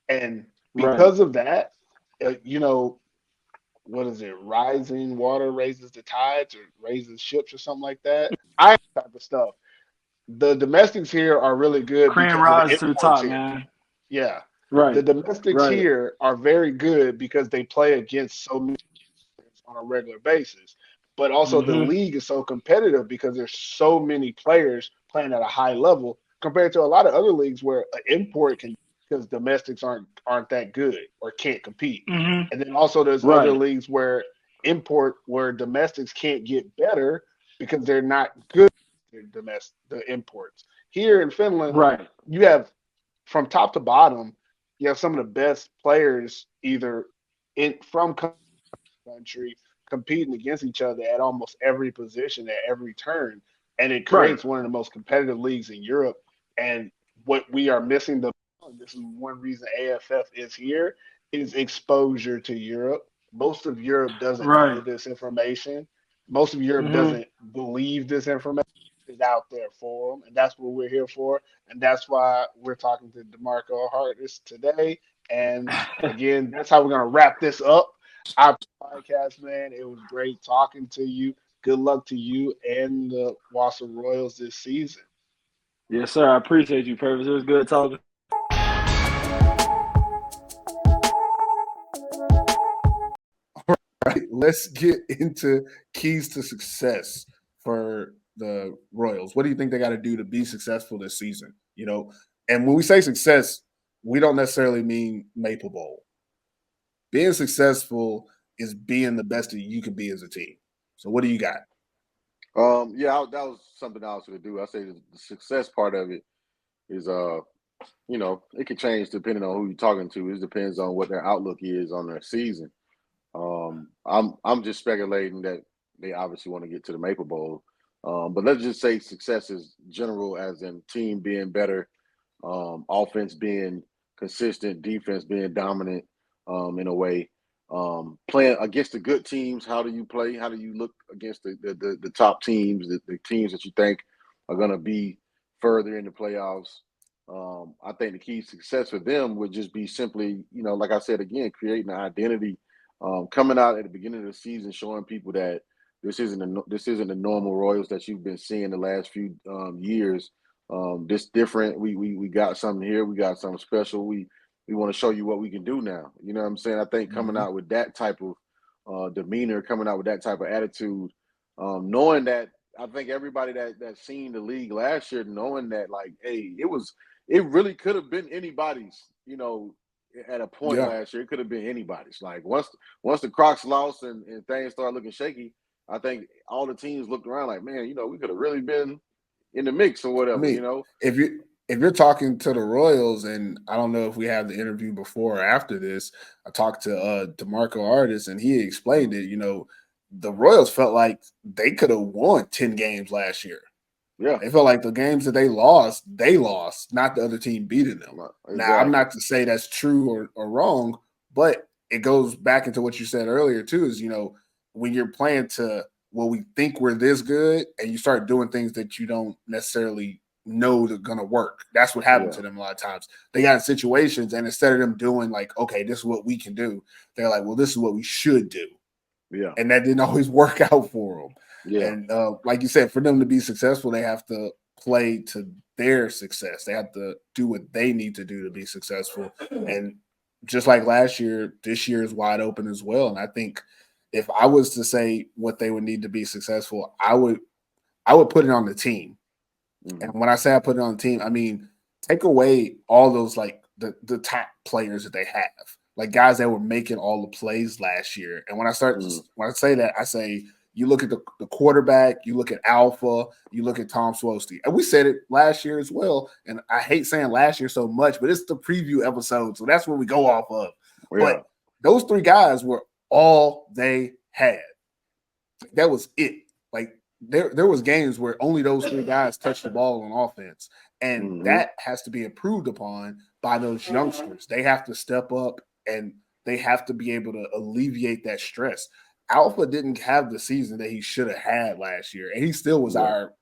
And Right. because of that, what is it? Rising water raises the tides or raises ships or something like that. I type of stuff. The domestics here are really good Cream because of the rise to the imports top, here. man. Yeah. The Right. domestics Right. here are very good because they play against so many on a regular basis. But also the Mm-hmm. league is so competitive because there's so many players playing at a high level compared to a lot of other leagues where an import can because domestics aren't that good or can't compete. Mm-hmm. And then also there's other Right. leagues where domestics can't get better because they're not good at the imports. Here in Finland, Right. you have from top to bottom, you have some of the best players either in from country competing against each other at almost every position at every turn, and it Right. creates one of the most competitive leagues in Europe. And what we are missing this is one reason AFF is here is exposure to Europe. Most of Europe doesn't know Right. this information. Most of Europe Mm-hmm. doesn't believe this information is out there for them, and that's what we're here for. And that's why we're talking to DeMarco Artis today. And again, that's how we're gonna wrap this up. Our podcast, man. It was great talking to you. Good luck to you and the Wasa Royals this season. Yes, sir. I appreciate you, Purvis. It was good talking. All right, let's get into keys to success for the Royals. What do you think they got to do to be successful this season? And when we say success, we don't necessarily mean Maple Bowl. Being successful is being the best that you can be as a team. So, what do you got? That was something I was going to do. I say the success part of it is, it can change depending on who you're talking to. It depends on what their outlook is on their season. I'm just speculating that they obviously want to get to the Maple Bowl. But let's just say success is general, as in team being better, offense being consistent, defense being dominant in a way. Playing against the good teams, how do you play? How do you look against the top teams, the teams that you think are going to be further in the playoffs? I think the key to success for them would just be simply, like I said again, creating an identity, coming out at the beginning of the season, showing people that this isn't the normal Royals that you've been seeing the last few years. This different. We got something here. We got something special. We want to show you what we can do now. You know what I'm saying? I think coming out with that type of demeanor, coming out with that type of attitude, knowing that I think everybody that seen the league last year, knowing that like, hey, it really could have been anybody's. At a point last year, it could have been anybody's. Like once the Crocs lost and things started looking shaky, I think all the teams looked around like, man, we could have really been in the mix or whatever. If you're talking to the Royals, and I don't know if we have the interview before or after this, I talked to DeMarco Artis, and he explained it. The Royals felt like they could have won 10 games last year. Yeah, they felt like the games that they lost, not the other team beating them. Exactly. Now, I'm not to say that's true or wrong, but it goes back into what you said earlier too. Is when you're playing to we think we're this good, and you start doing things that you don't necessarily know they're gonna work. That's what happened to them a lot of times. They got in situations, and instead of them doing like, okay, this is what we can do, they're like, well, this is what we should do. Yeah. And that didn't always work out for them. Yeah. And like you said, for them to be successful, they have to play to their success. They have to do what they need to do to be successful. And just like last year, this year is wide open as well. And I think if I was to say what they would need to be successful, I would put it on the team. Mm-hmm. And when I say I put it on the team, I mean take away all those like the top players that they have, like guys that were making all the plays last year. And when I say that, I say you look at the quarterback, you look at Alpha, you look at Tom Suoste. And we said it last year as well. And I hate saying last year so much, but it's the preview episode, so that's what we go off of. Yeah. But those three guys were all they had. That was it. Like there was games where only those three guys touched the ball on offense. And that has to be improved upon by those youngsters. They have to step up and they have to be able to alleviate that stress. Alpha didn't have the season that he should have had last year, and he still was our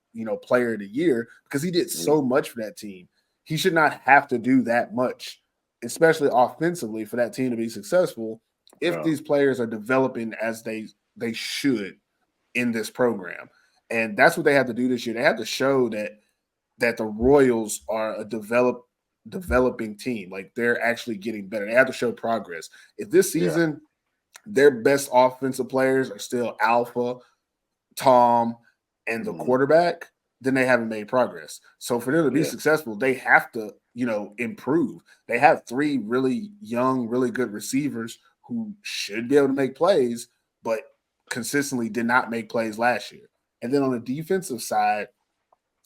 player of the year because he did so much for that team. He should not have to do that much, especially offensively, for that team to be successful if these players are developing as they should in this program. And that's what they have to do this year. They have to show that the Royals are a developing team. Like they're actually getting better. They have to show progress. If this season their best offensive players are still Alpha, Tom, and the quarterback, then they haven't made progress. So for them to be successful, they have to, improve. They have 3 really young, really good receivers who should be able to make plays, but consistently did not make plays last year. And then on the defensive side,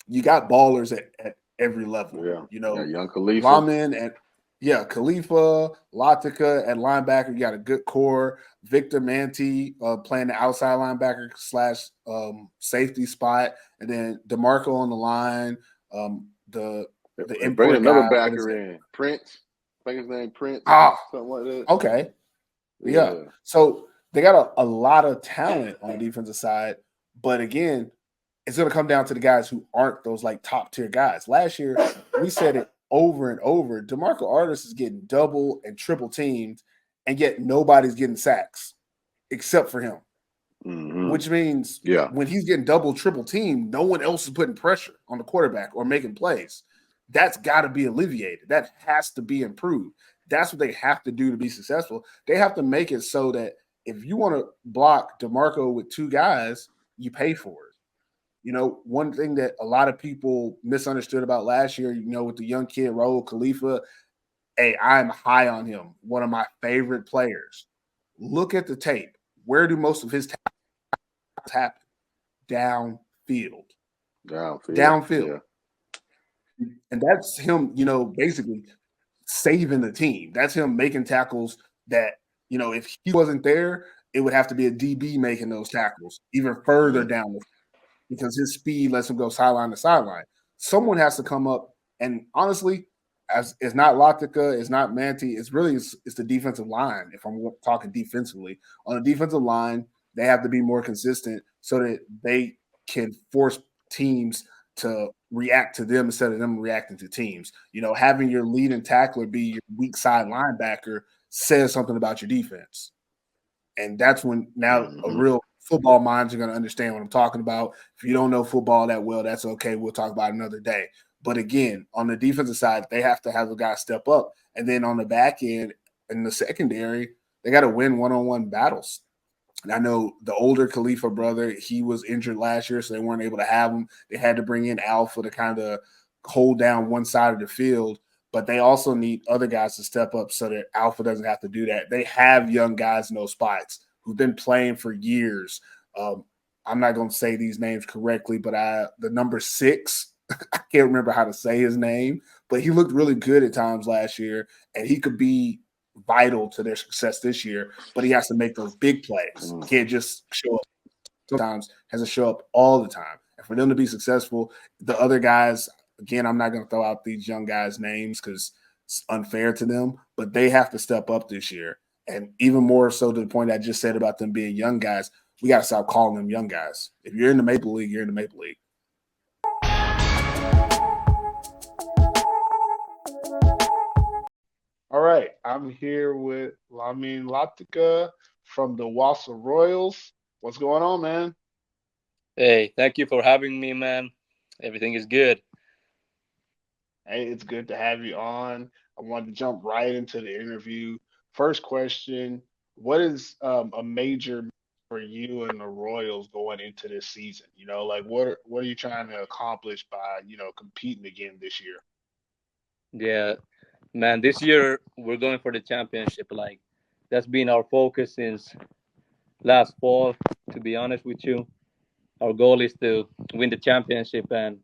you got ballers at every level. Young Khalifa. Lamin and Khalifa, Latikka at linebacker. You got a good core. Victor Mänty playing the outside linebacker / safety spot, and then DeMarco on the line. The bring another backer in, Prince. I think his name Prince. Something like that. Okay. Yeah. So they got a lot of talent on the defensive side, but again, it's going to come down to the guys who aren't those like top tier guys. Last year, we said it over and over. DeMarco Artis is getting double and triple teamed, and yet nobody's getting sacks except for him. Which means when he's getting double, triple teamed, no one else is putting pressure on the quarterback or making plays. That's got to be alleviated. That has to be improved. That's what they have to do to be successful. They have to make it so that if you want to block DeMarco with 2 guys, you pay for it. One thing that a lot of people misunderstood about last year, with the young kid, Raul Khalifa, hey, I'm high on him. One of my favorite players. Look at the tape. Where do most of his tackles happen? Downfield. Downfield. Yeah. And that's him, basically saving the team. That's him making tackles that, if he wasn't there, it would have to be a DB making those tackles even further down the field, because his speed lets him go sideline to sideline. Someone has to come up, and honestly, as it's not Latikka, it's not Mänty, it's the defensive line. If I'm talking defensively, on the defensive line, they have to be more consistent so that they can force teams to react to them instead of them reacting to teams. Having your leading tackler be your weak side linebacker says something about your defense. And that's when now a real football minds are going to understand what I'm talking about. If you don't know football that well, that's okay. We'll talk about it another day. But again, on the defensive side, they have to have the guys step up. And then on the back end, in the secondary, they got to win one-on-one battles. And I know the older Khalifa brother, he was injured last year, so they weren't able to have him. They had to bring in Alpha to kind of hold down one side of the field. But they also need other guys to step up so that Alpha doesn't have to do that. They have young guys in those spots who've been playing for years. I'm not going to say these names correctly, but the number 6, I can't remember how to say his name, but he looked really good at times last year, and he could be vital to their success this year, but he has to make those big plays. He can't just show up sometimes, has to show up all the time. And for them to be successful, the other guys, again, I'm not going to throw out these young guys' names because it's unfair to them, but they have to step up this year. And even more so to the point I just said about them being young guys, we got to stop calling them young guys. If you're in the Maple League, you're in the Maple League. All right, I'm here with Lamin Latikka from the Wasa Royals. What's going on, man? Hey, thank you for having me, man. Everything is good. Hey, it's good to have you on. I wanted to jump right into the interview. First question, what is a major for you and the Royals going into this season? What are you trying to accomplish by, competing again this year? Yeah, man, this year we're going for the championship. That's been our focus since last fall, to be honest with you. Our goal is to win the championship and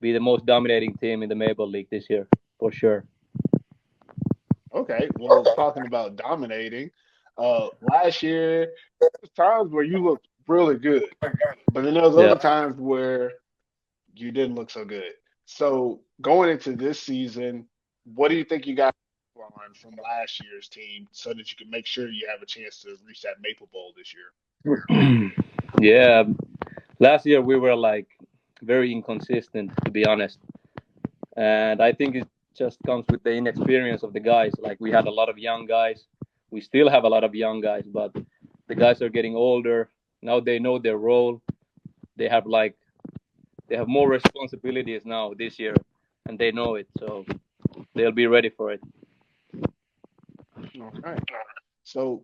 be the most dominating team in the Maple League this year, for sure. Okay, well, talking about dominating, last year, there was times where you looked really good, but then there was other times where you didn't look so good. So going into this season, what do you think you got on from last year's team so that you can make sure you have a chance to reach that Maple Bowl this year? Yeah, last year we were like very inconsistent, to be honest, and I think it just comes with the inexperience of the guys. Like we had a lot of young guys, we still have a lot of young guys, but the guys are getting older now. They know their role. They have like they have more responsibilities now this year, and they know it, so they'll be ready for it. All right. So,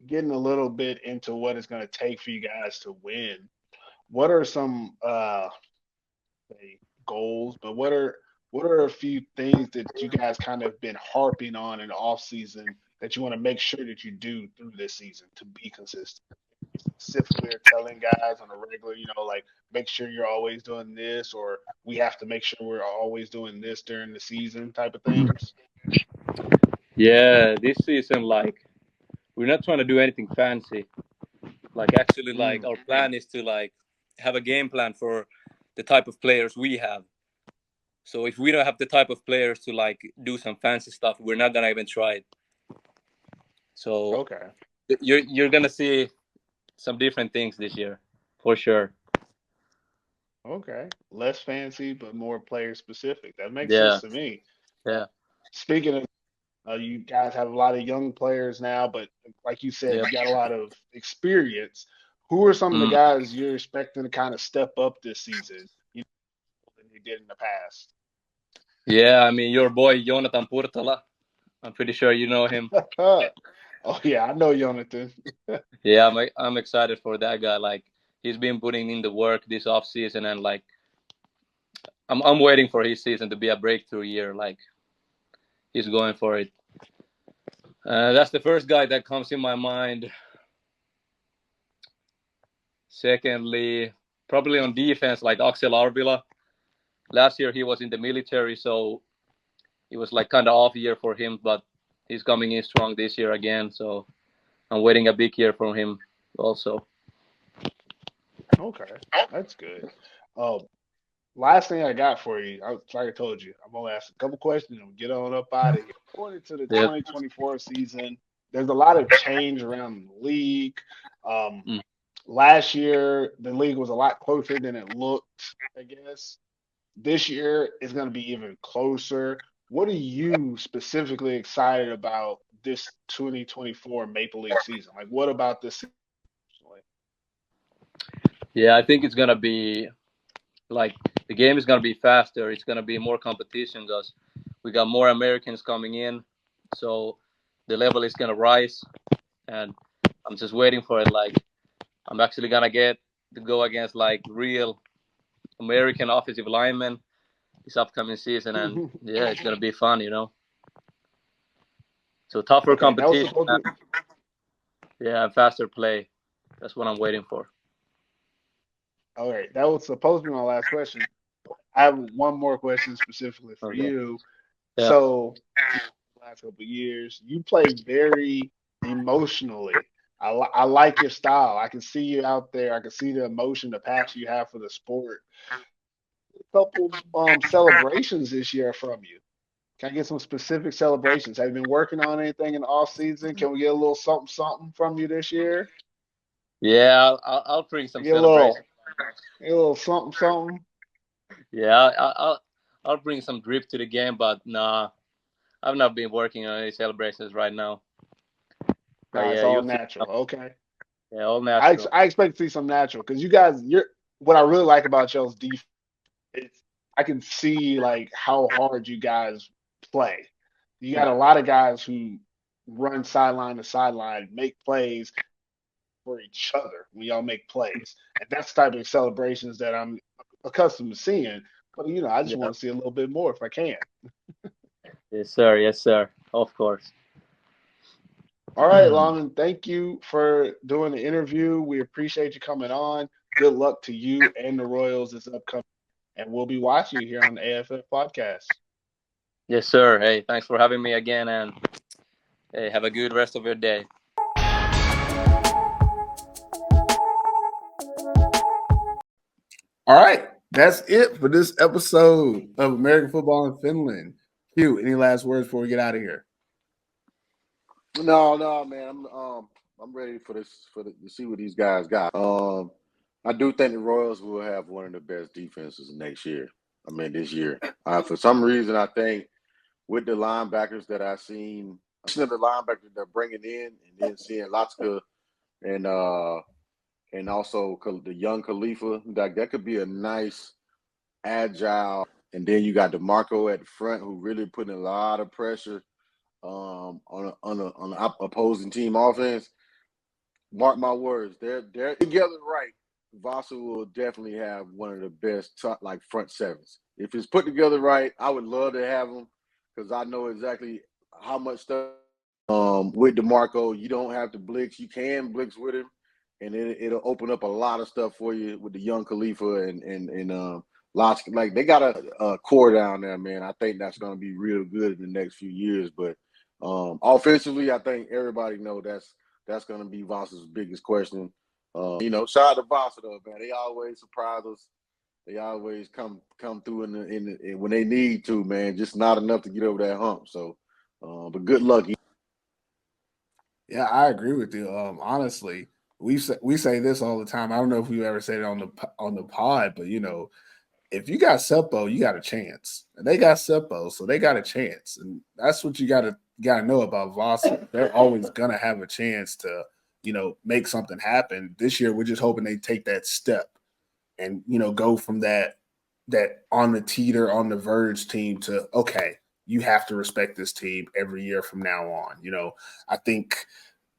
getting a little bit into what it's going to take for you guys to win, what are some say goals, but what are a few things that you guys kind of been harping on in the off season that you want to make sure that you do through this season to be consistent? Specifically, are telling guys on a regular, like make sure you're always doing this, or we have to make sure we're always doing this during the season, type of things. Yeah, this season, like we're not trying to do anything fancy. Like actually, like Mm, our plan is to like have a game plan for the type of players we have. So if we don't have the type of players to like do some fancy stuff, we're not gonna even try it. So okay. you're gonna see some different things this year, for sure. Okay. Less fancy, but more player specific. That makes Yeah, sense to me. yeah, Speaking of, you guys have a lot of young players now, but like you said, yeah. you got a lot of experience. Who are some of the Mm. guys you're expecting to kind of step up this season, than you did in the past? Yeah, I mean your boy Jonathan Purtala. I'm pretty sure you know him. Oh yeah, I know Jonathan. Yeah, I'm excited for that guy. Like he's been putting in the work this off season, and like I'm waiting for his season to be a breakthrough year. Like he's going for it. That's the first guy that comes in my mind. Secondly, probably on defense, like Axel Arvila. Last year he was in the military, so it was like kind of off year for him, but he's coming in strong this year again. So I'm waiting a big year from him also. Okay, that's good. Um, Last thing I got for you, like I told you, I'm gonna ask a couple questions and we'll get on up out of here. Going into the Yeah. 2024 season, there's a lot of change around the league. Um, Mm. Last year, the league was a lot closer than it looked, I guess. This year is going to be even closer. What are you specifically excited about this 2024 Maple Leaf season? Like, what about this season? Yeah, I think it's gonna be like the game is gonna be faster. It's gonna be more competition because we got more Americans coming in, so the level is gonna rise. And I'm just waiting for it. Like I'm actually gonna get to go against like real American offensive linemen this upcoming season, and yeah, it's gonna be fun. So tougher Okay, that was competition, supposed to. yeah, and faster play. That's what I'm waiting for. All right, that was supposed to be my last question. I have one more question specifically for Okay. you. Yeah. So, last couple of years, you play very emotionally. I like your style. I can see you out there. I can see the emotion, the passion you have for the sport. A couple celebrations this year from you. Can I get some specific celebrations? Have you been working on anything in the off season? Can we get a little something something from you this year? Yeah, I'll bring some Get a celebration. little something something. Yeah, I'll bring some drip to the game, but nah, I've not been working on any celebrations right now. But Nah, it's yeah, all you'll see. natural. Okay. Yeah, all natural. I expect to see some natural because you guys, you're what I really like about y'all's defense. It's I can see like how hard you guys play. You got a lot of guys who run sideline to sideline, make plays for each other when y'all make plays, and that's the type of celebrations that I'm accustomed to seeing. But I just Yeah. want to see a little bit more if I can. Yes, sir. Yes, sir. Of course. All right, Lamin, thank you for doing the interview. We appreciate you coming on. Good luck to you and the Royals this upcoming, and we'll be watching you here on the AFF podcast. Yes, sir. Hey, thanks for having me again, and hey, have a good rest of your day. All right, that's it for this episode of American Football in Finland. Hugh, any last words before we get out of here? No, man. I'm ready to see what these guys got. I do think the Royals will have one of the best defenses next year. I mean, this year. For some reason, I think with the linebackers that I've seen, the linebackers they're bringing in, and then seeing Latikka and also the young Khalifa, that could be a nice, agile. And then you got DeMarco at the front, who really putting a lot of pressure on the opposing team offense. Mark my words, they're together right. Vasa will definitely have one of the best front sevens. If it's put together right, I would love to have them because I know exactly how much stuff. With DeMarco, you don't have to blitz. You can blitz with him, and it'll open up a lot of stuff for you with the young Khalifa and lots. Like they got a core down there, man. I think that's going to be real good in the next few years. But offensively, I think everybody know that's going to be Vasa's biggest question. Shout out to Vasa though, man. They always surprise us. They always come through in when they need to, man. Just not enough to get over that hump. So, but good luck. Yeah, I agree with you. Honestly, we say this all the time. I don't know if we ever said it on the pod, but if you got Seppo, you got a chance. And they got Seppo, so they got a chance. And that's what you gotta know about Vasa. They're always gonna have a chance to, make something happen. This year, we're just hoping they take that step and go from that on the teeter, on the verge team to okay, you have to respect this team every year from now on. I think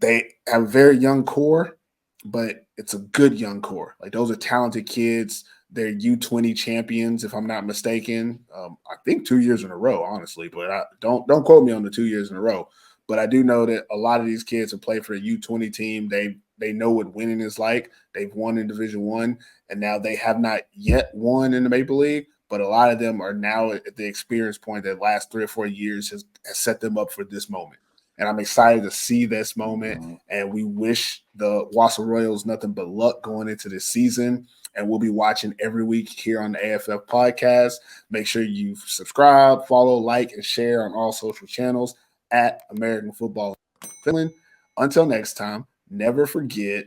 they have a very young core, but it's a good young core. Like those are talented kids. They're U20 champions, if I'm not mistaken. I think 2 years in a row, honestly, but don't quote me on the 2 years in a row. But I do know that a lot of these kids have played for a U20 team. They know what winning is like. They've won in Division One, and now they have not yet won in the Maple League. But a lot of them are now at the experience point that last 3 or 4 years has set them up for this moment. And I'm excited to see this moment. And we wish the Wasa Royals nothing but luck going into this season. And we'll be watching every week here on the AFF podcast. Make sure you subscribe, follow, like, and share on all social channels at American Football Finland. Until next time, never forget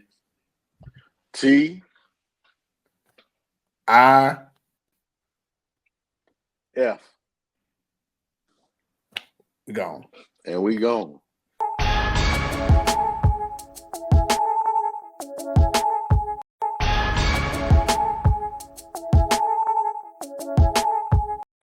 T I F. gone. And we gone.